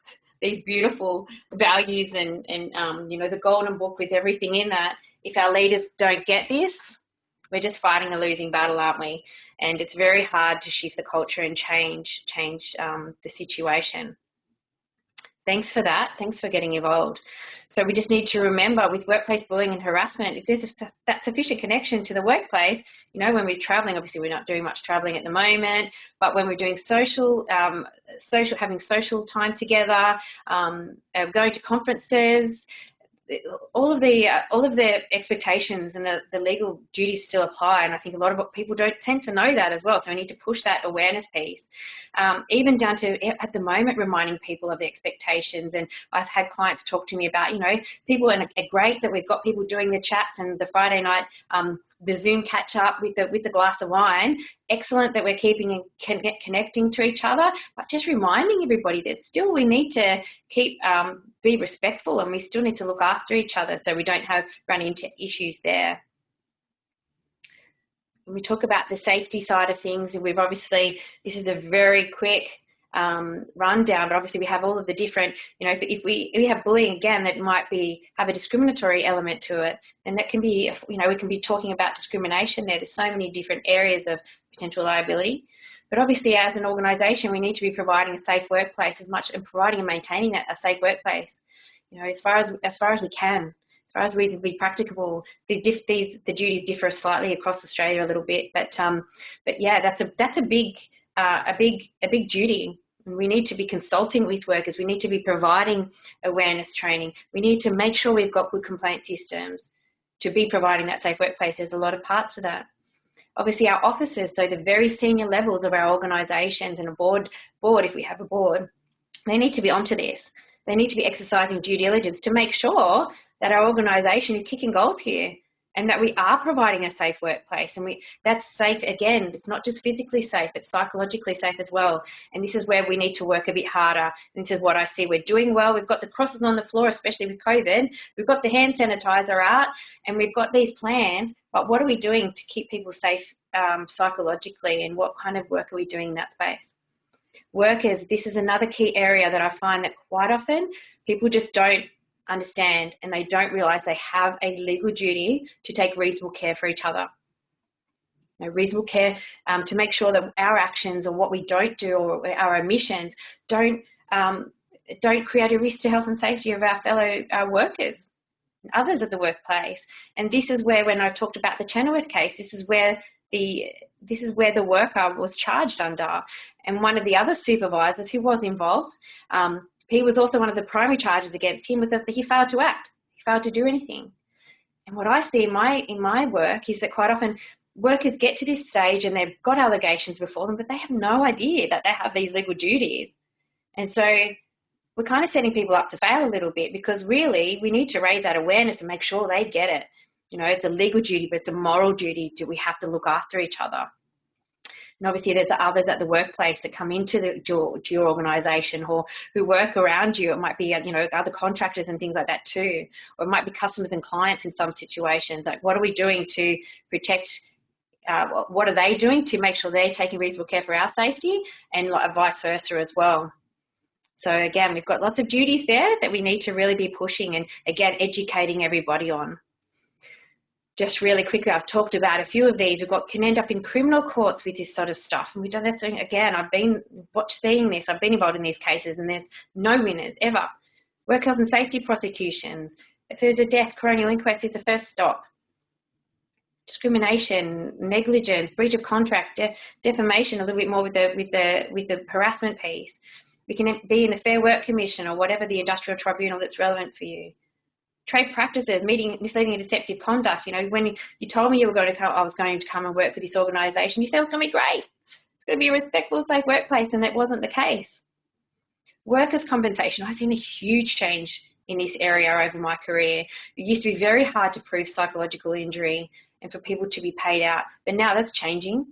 beautiful values and the golden book with everything in that, if our leaders don't get this, we're just fighting a losing battle, aren't we? And it's very hard to shift the culture and change the situation. Thanks for that. Thanks for getting involved. So we just need to remember with workplace bullying and harassment, if there's that sufficient connection to the workplace, you know, when we're traveling, obviously we're not doing much traveling at the moment, but when we're doing having social time together, going to conferences, all of the expectations and the legal duties still apply, and I think a lot of people don't tend to know that as well. So we need to push that awareness piece, even down to at the moment reminding people of the expectations. And I've had clients talk to me about, you know, people, and are great that we've got people doing the chats and the Friday night the Zoom catch up with the glass of wine. Excellent that we're keeping and connecting to each other, but just reminding everybody that still we need to keep be respectful, and we still need to look after each other so we don't run into issues there. When we talk about the safety side of things, and this is a very quick rundown, but obviously we have all of the different, you know, if we have bullying again that might have a discriminatory element to it, then that can be, you know, we can be talking about discrimination there. There's so many different areas of potential liability. But obviously as an organisation, we need to be providing a safe workplace and providing and maintaining a safe workplace, you know, as far as we can. As far as reasonably practicable, the duties differ slightly across Australia a little bit, but yeah, that's a big duty. And we need to be consulting with workers. We need to be providing awareness training. We need to make sure we've got good complaint systems to be providing that safe workplace. There's a lot of parts to that. Obviously, our officers, so the very senior levels of our organisations and a board, if we have a board, they need to be onto this. They need to be exercising due diligence to make sure that our organisation is kicking goals here and that we are providing a safe workplace. And that's safe, again, it's not just physically safe, it's psychologically safe as well. And this is where we need to work a bit harder. And this is what I see we're doing well. We've got the crosses on the floor, especially with COVID. We've got the hand sanitizer out and we've got these plans, but what are we doing to keep people safe psychologically, and what kind of work are we doing in that space? Workers, this is another key area that I find that quite often people just don't understand, and they don't realise they have a legal duty to take reasonable care for each other. You know, reasonable care to make sure that our actions or what we don't do or our omissions don't create a risk to health and safety of our fellow workers and others at the workplace. And this is where, when I talked about the Chenoweth case, this is where the worker was charged under. And one of the other supervisors who was involved, he was also one of the primary charges against him, was that he failed to act. He failed to do anything. And what I see in my work is that quite often workers get to this stage and they've got allegations before them, but they have no idea that they have these legal duties. And so we're kind of setting people up to fail a little bit, because really we need to raise that awareness and make sure they get it. You know, it's a legal duty, but it's a moral duty. Do we have to look after each other? And obviously there's others at the workplace that come into your organisation or who work around you. It might be, you know, other contractors and things like that too. Or it might be customers and clients in some situations. Like, what are we doing to protect, what are they doing to make sure they're taking reasonable care for our safety, and vice versa as well. So again, we've got lots of duties there that we need to really be pushing and, again, educating everybody on. Just really quickly, I've talked about a few of these. Can end up in criminal courts with this sort of stuff. And we've done that. So again, I've been seeing this. I've been involved in these cases, and there's no winners ever. Work health and safety prosecutions. If there's a death, coronial inquest is the first stop. Discrimination, negligence, breach of contract, defamation. A little bit more with the harassment piece. We can be in the Fair Work Commission or whatever the industrial tribunal that's relevant for you. Trade practices, misleading and deceptive conduct. You know, when you told me I was going to come and work for this organisation, you said it was going to be great. It's going to be a respectful, safe workplace, and that wasn't the case. Workers' compensation. I've seen a huge change in this area over my career. It used to be very hard to prove psychological injury and for people to be paid out, but now that's changing.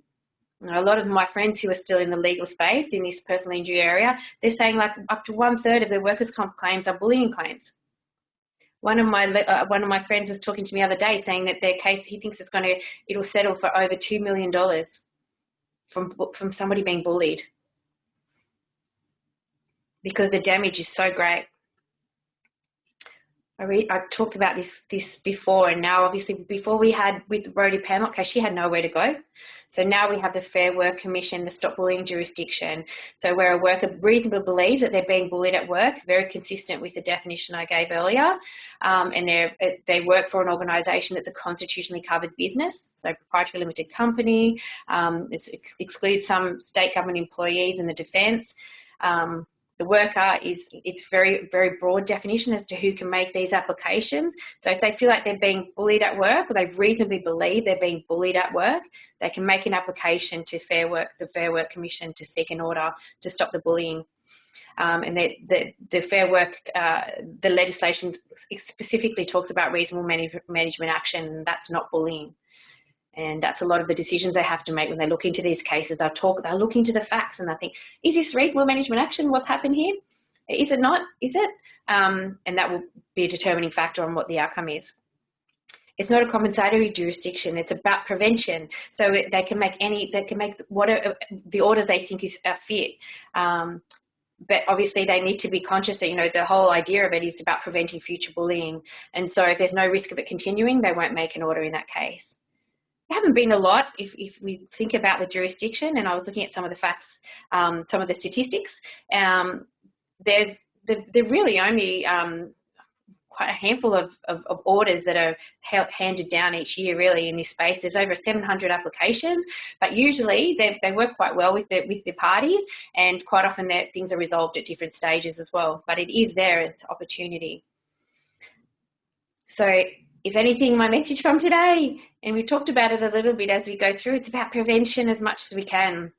You know, a lot of my friends who are still in the legal space, in this personal injury area, they're saying like up to 1/3 of their workers' comp claims are bullying claims. One of my friends was talking to me the other day saying that their case, he thinks it'll settle for over $2 million from somebody being bullied, because the damage is so great. I talked about this before, and now obviously before we had with the Brodie Pamela case, she had nowhere to go. So now we have the Fair Work Commission, the Stop Bullying jurisdiction. So where a worker reasonably believes that they're being bullied at work, very consistent with the definition I gave earlier, and they work for an organisation that's a constitutionally covered business, so proprietary limited company. It excludes some state government employees and the defence. The worker it's very, very broad definition as to who can make these applications. So if they feel like they're being bullied at work, or they reasonably believe they're being bullied at work, they can make an application to the Fair Work Commission to seek an order to stop the bullying. And the Fair Work, the legislation specifically talks about reasonable management action, and that's not bullying. And that's a lot of the decisions they have to make when they look into these cases. They'll look into the facts and they think, is this reasonable management action? What's happened here? Is it not? Is it? And that will be a determining factor on what the outcome is. It's not a compensatory jurisdiction. It's about prevention. So they can make whatever the orders they think are fit. But obviously they need to be conscious that, the whole idea of it is about preventing future bullying. And so if there's no risk of it continuing, they won't make an order in that case. There haven't been a lot if we think about the jurisdiction, and I was looking at some of the facts, some of the statistics. There's really only quite a handful of orders that are handed down each year really in this space. There's over 700 applications, but usually they work quite well with the parties, and quite often things are resolved at different stages as well. But it is there, it's an opportunity. So if anything, my message from today, and we talked about it a little bit as we go through, it's about prevention as much as we can.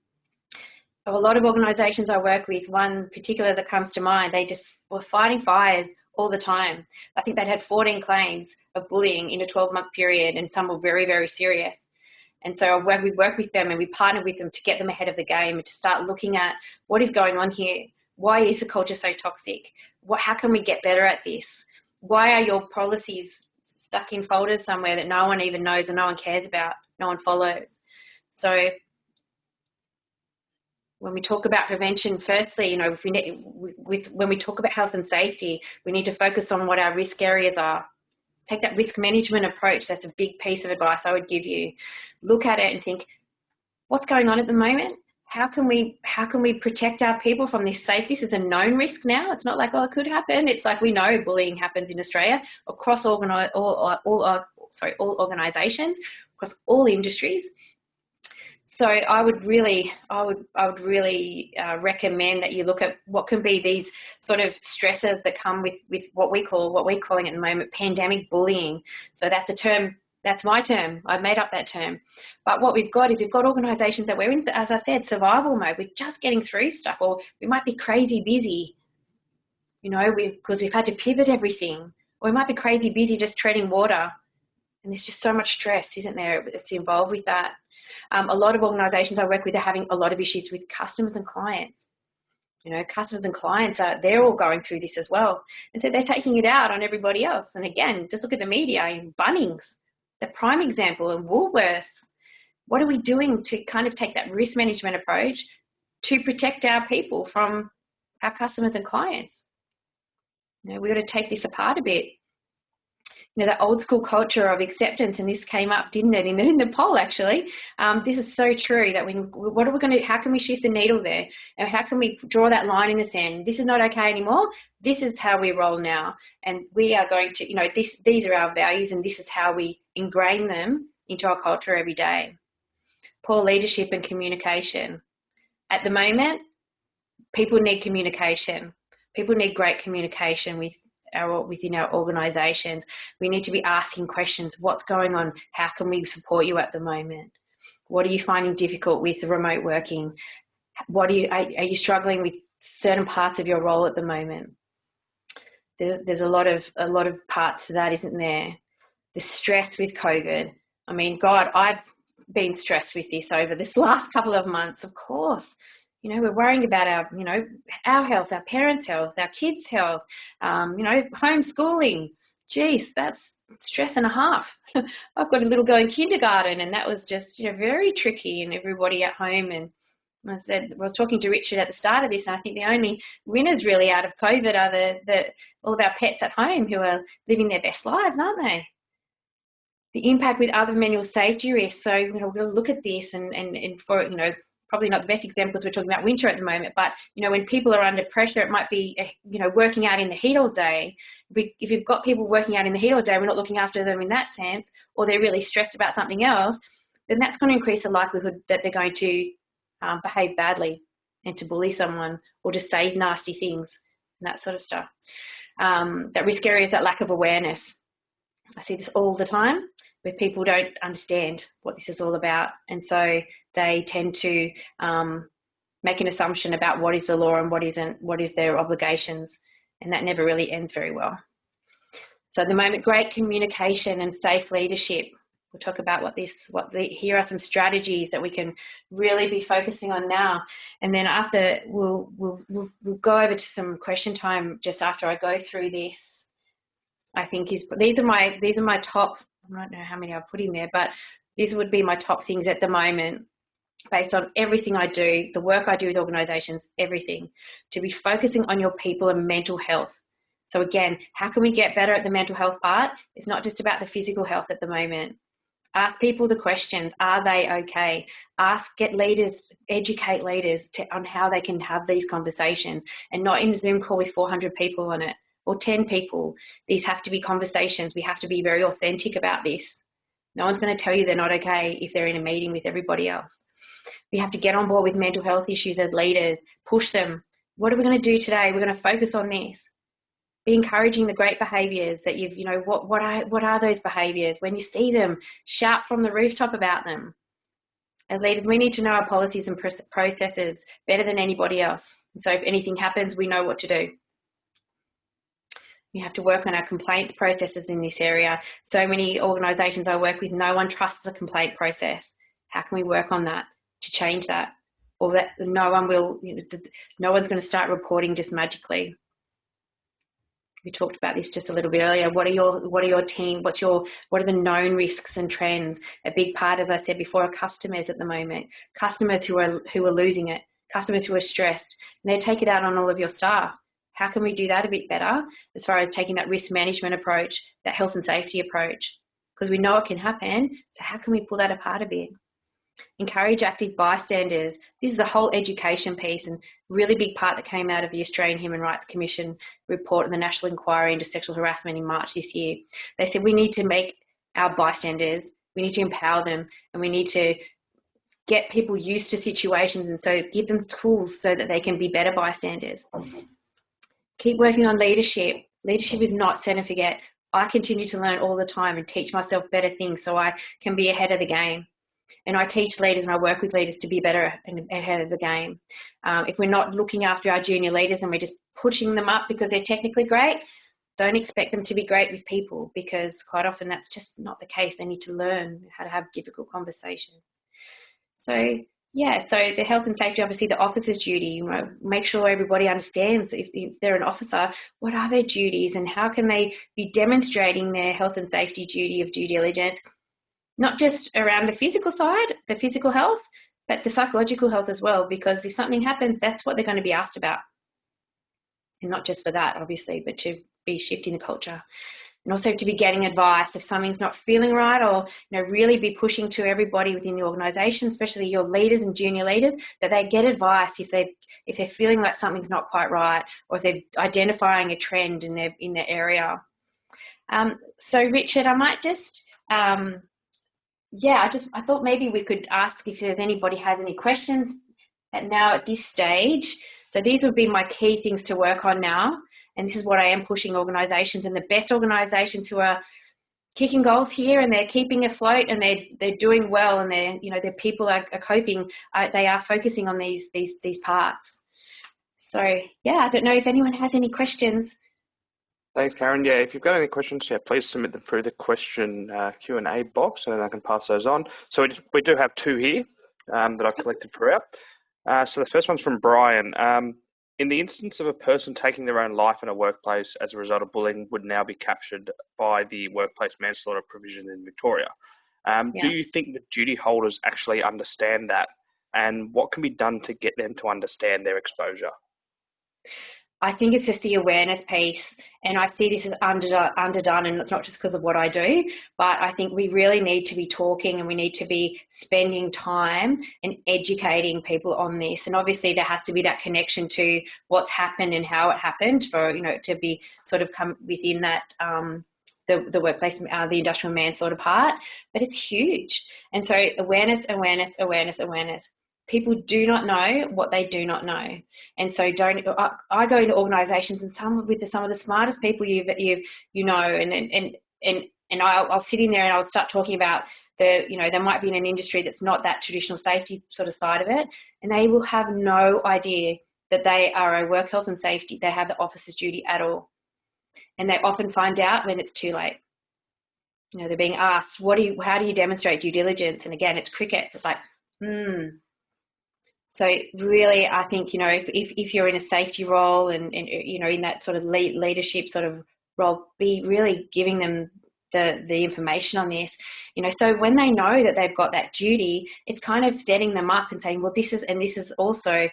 A lot of organisations I work with, one particular that comes to mind, they just were fighting fires all the time. I think they'd had 14 claims of bullying in a 12-month period, and some were very, very serious. And so when we work with them and we partner with them to get them ahead of the game and to start looking at what is going on here. Why is the culture so toxic? How can we get better at this? Why are your policies stuck in folders somewhere that no one even knows and no one cares about, no one follows? So when we talk about prevention, firstly, when we talk about health and safety, we need to focus on what our risk areas are. Take that risk management approach. That's a big piece of advice I would give you. Look at it and think, what's going on at the moment? How can we protect our people from this this is a known risk now. It's not like, it could happen. It's like we know bullying happens in Australia across all organisations, across all industries. So I would really recommend that you look at what can be these sort of stresses that come with what we're calling at the moment pandemic bullying. So that's a term. That's my term. I made up that term. But what we've got organisations that we're in, as I said, survival mode. We're just getting through stuff, or we might be crazy busy, because we've had to pivot everything. Or we might be crazy busy just treading water. And there's just so much stress, isn't there, that's involved with that. A lot of organisations I work with are having a lot of issues with customers and clients. Customers and clients they're all going through this as well. And so they're taking it out on everybody else. And again, just look at the media in Bunnings, the prime example, and Woolworths. What are we doing to kind of take that risk management approach to protect our people from our customers and clients? We've got to take this apart a bit. That old school culture of acceptance, and this came up, didn't it, in the poll actually. This is so true that how can we shift the needle there? And how can we draw that line in the sand? This is not okay anymore. This is how we roll now. And we are going to, these are our values, and this is how we ingrain them into our culture every day. Poor leadership and communication. At the moment, people need communication. People need great communication within our organisations. We need to be asking questions. What's going on? How can we support you at the moment? What are you finding difficult with the remote working? Are you struggling with certain parts of your role at the moment? There's a lot of parts to that, isn't there? The stress with COVID. I mean, God, I've been stressed with this over this last couple of months, of course. We're worrying about our health, our parents' health, our kids' health, homeschooling. Geez, that's stress and a half. I've got a little girl in kindergarten, and that was just, very tricky, and everybody at home, and I was talking to Richard at the start of this, and I think the only winners really out of COVID are all of our pets at home who are living their best lives, aren't they? The impact with other manual safety risks. So, we'll look at this and for, probably not the best example because we're talking about winter at the moment, but, when people are under pressure, it might be, working out in the heat all day. If you've got people working out in the heat all day, we're not looking after them in that sense, or they're really stressed about something else, then that's going to increase the likelihood that they're going to behave badly and to bully someone or to say nasty things and that sort of stuff. That risk area is that lack of awareness. I see this all the time where people don't understand what this is all about, and so they tend to make an assumption about what is the law and what isn't, what is their obligations, and that never really ends very well. So at the moment, great communication and safe leadership. We'll talk about here are some strategies that we can really be focusing on now, and then after we'll go over to some question time just after I go through this. I think these are my top. I don't know how many I've put in there, but these would be my top things at the moment, based on everything I do, the work I do with organisations, everything, to be focusing on your people and mental health. So again, how can we get better at the mental health part? It's not just about the physical health at the moment. Ask people the questions. Are they okay? Get leaders, educate leaders on how they can have these conversations, and not in a Zoom call with 400 people on it or 10 people. These have to be conversations. We have to be very authentic about this. No one's going to tell you they're not okay if they're in a meeting with everybody else. We have to get on board with mental health issues as leaders, push them. What are we going to do today? We're going to focus on this. Be encouraging the great behaviours that what are those behaviours? When you see them, shout from the rooftop about them. As leaders, we need to know our policies and processes better than anybody else. And so if anything happens, we know what to do. We have to work on our complaints processes in this area. So many organisations I work with, no one trusts the complaint process. How can we work on that to change that? Or that no one's going to start reporting just magically. We talked about this just a little bit earlier. What are your team? What are the known risks and trends? A big part, as I said before, are customers at the moment. Customers who are losing it. Customers who are stressed. And they take it out on all of your staff. How can we do that a bit better as far as taking that risk management approach, that health and safety approach? Because we know it can happen. So how can we pull that apart a bit? Encourage active bystanders. This is a whole education piece and really big part that came out of the Australian Human Rights Commission report and the National Inquiry into Sexual Harassment in March this year. They said we need to make our bystanders, we need to empower them, and we need to get people used to situations, and so give them tools so that they can be better bystanders. Keep working on leadership. Leadership is not set and forget. I continue to learn all the time and teach myself better things so I can be ahead of the game. And I teach leaders and I work with leaders to be better and ahead of the game. If we're not looking after our junior leaders and we're just pushing them up because they're technically great, don't expect them to be great with people, because quite often that's just not the case. They need to learn how to have difficult conversations. So the health and safety, obviously the officer's duty, make sure everybody understands if they're an officer, what are their duties and how can they be demonstrating their health and safety duty of due diligence, not just around the physical side, the physical health, but the psychological health as well, because if something happens, that's what they're going to be asked about. And not just for that, obviously, but to be shifting the culture. And also to be getting advice if something's not feeling right, or really be pushing to everybody within the organisation, especially your leaders and junior leaders, that they get advice if they're feeling like something's not quite right, or if they're identifying a trend in their area. So Richard, I might just I thought maybe we could ask if there's anybody has any questions at this stage. So these would be my key things to work on now. And this is what I am pushing organisations, and the best organisations who are kicking goals here and they're keeping afloat and they're doing well and their people are coping. They are focusing on these parts. So I don't know if anyone has any questions. Thanks, Karen. Yeah, if you've got any questions, please submit them through the question Q&A box, and I can pass those on. So we do have two here that I've collected throughout. So the first one's from Brian. In the instance of a person taking their own life in a workplace as a result of bullying would now be captured by the workplace manslaughter provision in Victoria. Do you think that duty holders actually understand that and what can be done to get them to understand their exposure? I think it's just the awareness piece, and I see this as underdone, and it's not just because of what I do, but I think we really need to be talking and we need to be spending time and educating people on this. And obviously there has to be that connection to what's happened and how it happened for, to be sort of come within that the workplace, the industrial manslaughter part, but it's huge. And so awareness. People do not know what they do not know, and so I go into organisations and some of the smartest people and I'll sit in there and I'll start talking about they might be in an industry that's not that traditional safety sort of side of it, and they will have no idea that they are a work health and safety. They have the officer's duty at all, and they often find out when it's too late. They're being asked, how do you demonstrate due diligence? And again, it's crickets. It's like, So really, I think, if you're in a safety role and in that sort of leadership sort of role, be really giving them the information on this, so when they know that they've got that duty, it's kind of setting them up and saying, well, this is also,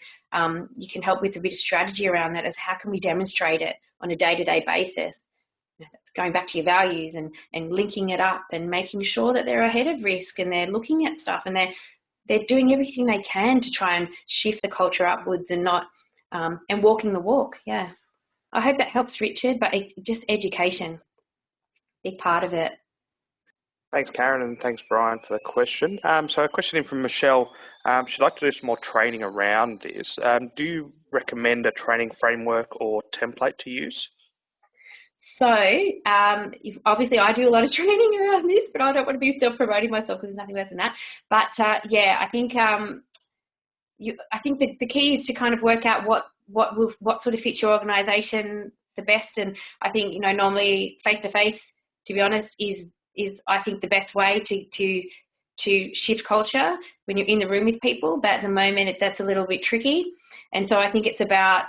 you can help with a bit of strategy around that as how can we demonstrate it on a day-to-day basis. That's going back to your values and linking it up and making sure that they're ahead of risk and they're looking at stuff and they're doing everything they can to try and shift the culture upwards and not and walking the walk. Yeah, I hope that helps, Richard. But just education, big part of it. Thanks, Karen, and thanks, Brian, for the question. So a question in from Michelle. She'd like to do some more training around this. Do you recommend a training framework or template to use? So obviously I do a lot of training around this, but I don't want to be self-promoting myself because there's nothing worse than that. But I think I think the key is to kind of work out what sort of fits your organisation the best. And I think normally face-to-face, to be honest, is I think the best way to shift culture when you're in the room with people. But at the moment that's a little bit tricky, and so I think it's about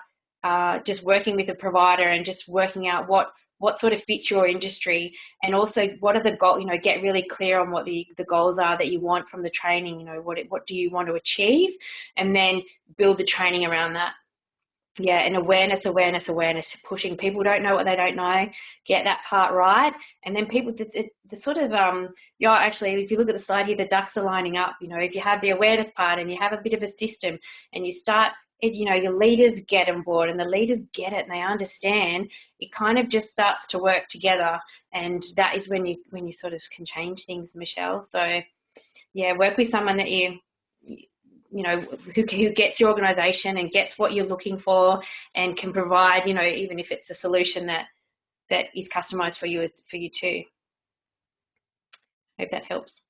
just working with a provider and just working out what sort of fits your industry, and also what are the goals. Get really clear on what the goals are that you want from the training. What do you want to achieve, and then build the training around that. Yeah, and awareness, pushing. People don't know what they don't know. Get that part right, and then people, the sort of actually, if you look at the slide here, the ducks are lining up. If you have the awareness part and you have a bit of a system, and you start, your leaders get on board, and the leaders get it and they understand. It kind of just starts to work together, and that is when you sort of can change things, Michelle. So, yeah, work with someone that who gets your organisation and gets what you're looking for and can provide, even if it's a solution that is customised for you too. Hope that helps.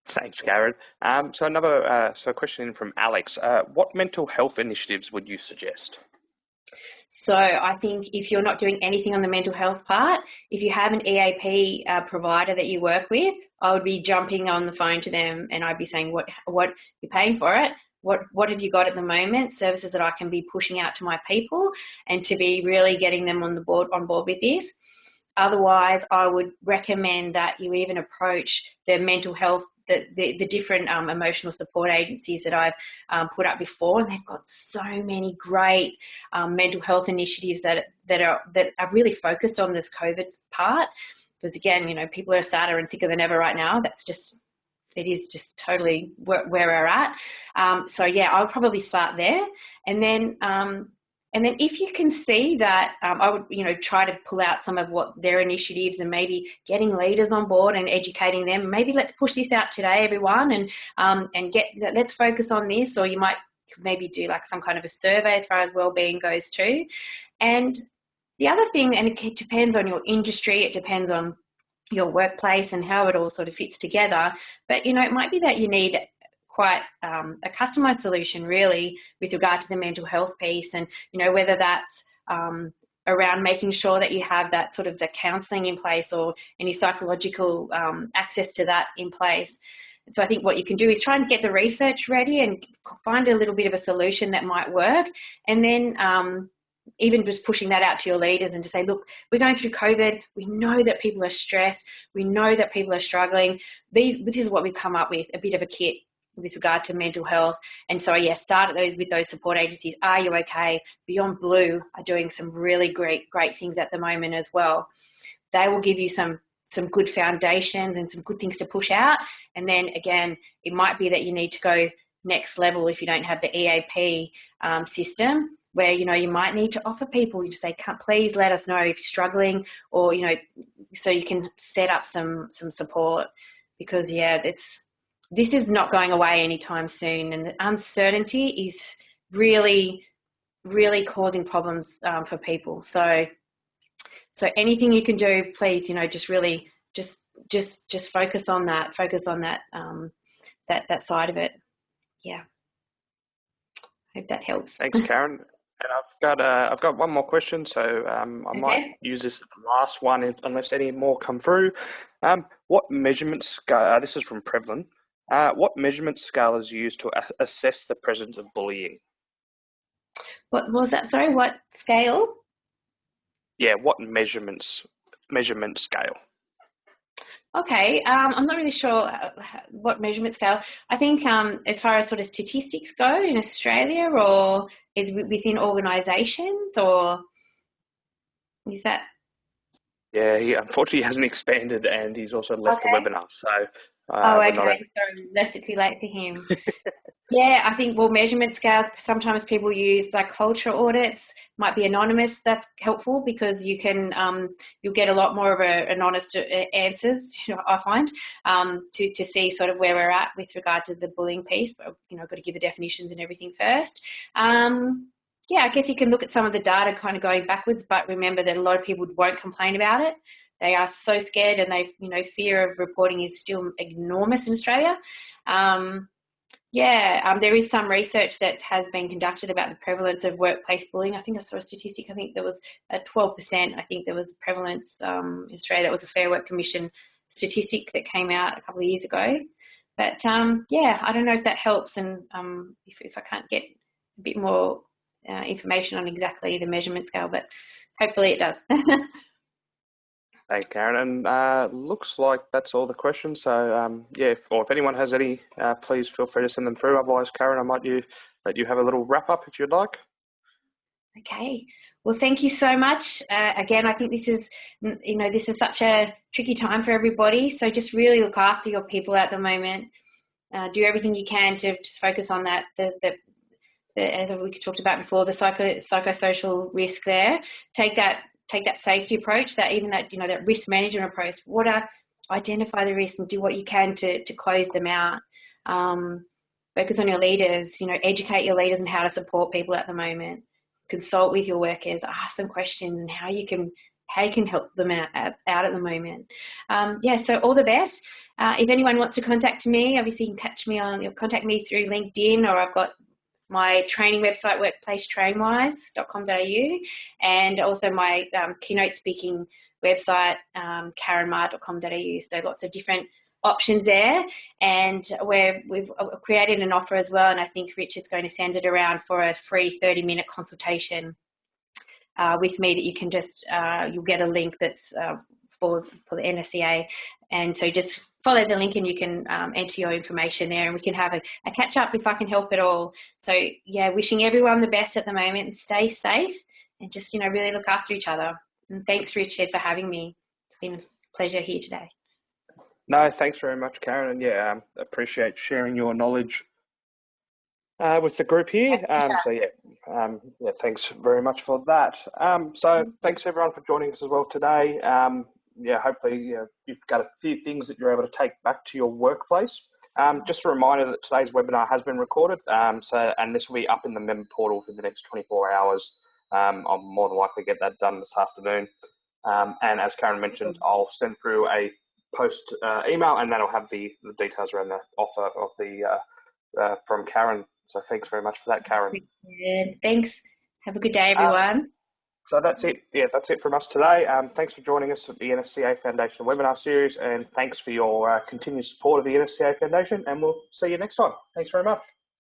Thanks, Karen. So a question in from Alex. What mental health initiatives would you suggest? So I think if you're not doing anything on the mental health part, if you have an EAP provider that you work with, I would be jumping on the phone to them and I'd be saying, what you're paying for it? What have you got at the moment? Services that I can be pushing out to my people and to be really getting them on board with this. Otherwise, I would recommend that you even approach the mental health, the different emotional support agencies that I've put up before, and they've got so many great mental health initiatives that are really focused on this COVID part. Because again, people are sadder and sicker than ever right now. It is just totally where we're at. So yeah, I'll probably start there, and then if you can see that, I would, try to pull out some of what their initiatives and maybe getting leaders on board and educating them. Maybe let's push this out today, everyone, and let's focus on this. Or you might maybe do like some kind of a survey as far as wellbeing goes too. And the other thing, and it depends on your industry, it depends on your workplace and how it all sort of fits together. But it might be that you need quite a customized solution really with regard to the mental health piece, and whether that's around making sure that you have that sort of the counselling in place or any psychological access to that in place. So I think what you can do is try and get the research ready and find a little bit of a solution that might work, and then even just pushing that out to your leaders and to say, look, we're going through COVID. We know that people are stressed. We know that people are struggling. This is what we've come up with, a bit of a kit. with regard to mental health. And so, yeah, start with those support agencies. Are You Okay? Beyond Blue are doing some really great things at the moment as well. They will give you some good foundations and some good things to push out. And then again, it might be that you need to go next level if you don't have the EAP system, where, you know, you might need to offer people, you just say, please let us know if you're struggling, or, you know, so you can set up some support, because, yeah, this is not going away anytime soon, and the uncertainty is really, really causing problems for people. So anything you can do, please, you know, just really just focus on that, that side of it. Yeah, hope that helps. Thanks, Karen. And I've got one more question, so I might use this as the last one unless any more come through. What measurement scale? This is from Prevalent. What measurement scale is used to assess the presence of bullying? What was that? Sorry, what scale? Yeah, what measurement scale? Okay, I'm not really sure what measurement scale. I think as far as sort of statistics go in Australia, or is within organisations, or is that? Yeah, he unfortunately hasn't expanded, and he's also left the webinar. So Okay, so left it too late for him. Yeah, I think, well, measurement scales, sometimes people use like culture audits, might be anonymous. That's helpful because you can, you'll get a lot more of an honest answers, you know, I find, to see sort of where we're at with regard to the bullying piece. But, you know, I've got to give the definitions and everything first. Yeah, I guess you can look at some of the data kind of going backwards, but remember that a lot of people won't complain about it. They are so scared, and fear of reporting is still enormous in Australia. There is some research that has been conducted about the prevalence of workplace bullying. I think I saw a statistic. I think there was 12%. I think there was prevalence in Australia. That was a Fair Work Commission statistic that came out a couple of years ago. But I don't know if that helps, and if I can't get a bit more information on exactly the measurement scale, but hopefully it does. Thanks, Karen. And looks like that's all the questions. So if anyone has any, please feel free to send them through. Otherwise, Karen, I might let you have a little wrap up if you'd like. Okay. Well, thank you so much. Again, I think this is such a tricky time for everybody. So just really look after your people at the moment. Do everything you can to just focus on that. As we talked about before, the psychosocial risk there. Take that safety approach, that risk management approach. Identify the risks and do what you can to close them out. Focus on your leaders, educate your leaders on how to support people at the moment. Consult with your workers, ask them questions and how you can help them out at the moment. So all the best. If anyone wants to contact me, obviously you can contact me through LinkedIn, or I've got my training website, workplacetrainwise.com.au, and also my keynote speaking website, karenmar.com.au. So lots of different options there, and we've created an offer as well, and I think Richard's going to send it around for a free 30-minute consultation with me that you can just, you'll get a link that's for the NSCA, and so just follow the link and you can enter your information there, and we can have a catch up if I can help at all. So yeah, wishing everyone the best at the moment, and stay safe, and just really look after each other. And thanks, Richard, for having me. It's been a pleasure here today. No, thanks very much, Karen, and appreciate sharing your knowledge with the group here. Thanks very much for that. So thanks everyone for joining us as well today. Hopefully you've got a few things that you're able to take back to your workplace. Just a reminder that today's webinar has been recorded, and this will be up in the member portal within the next 24 hours. I'll more than likely get that done this afternoon. And as Karen mentioned, I'll send through a post email, and that'll have the details around the offer of the from Karen. So thanks very much for that, Karen. Thanks. Have a good day, everyone. So that's it. Yeah, that's it from us today. Thanks for joining us at the NSCA Foundation webinar series, and thanks for your continued support of the NSCA Foundation, and we'll see you next time. Thanks very much.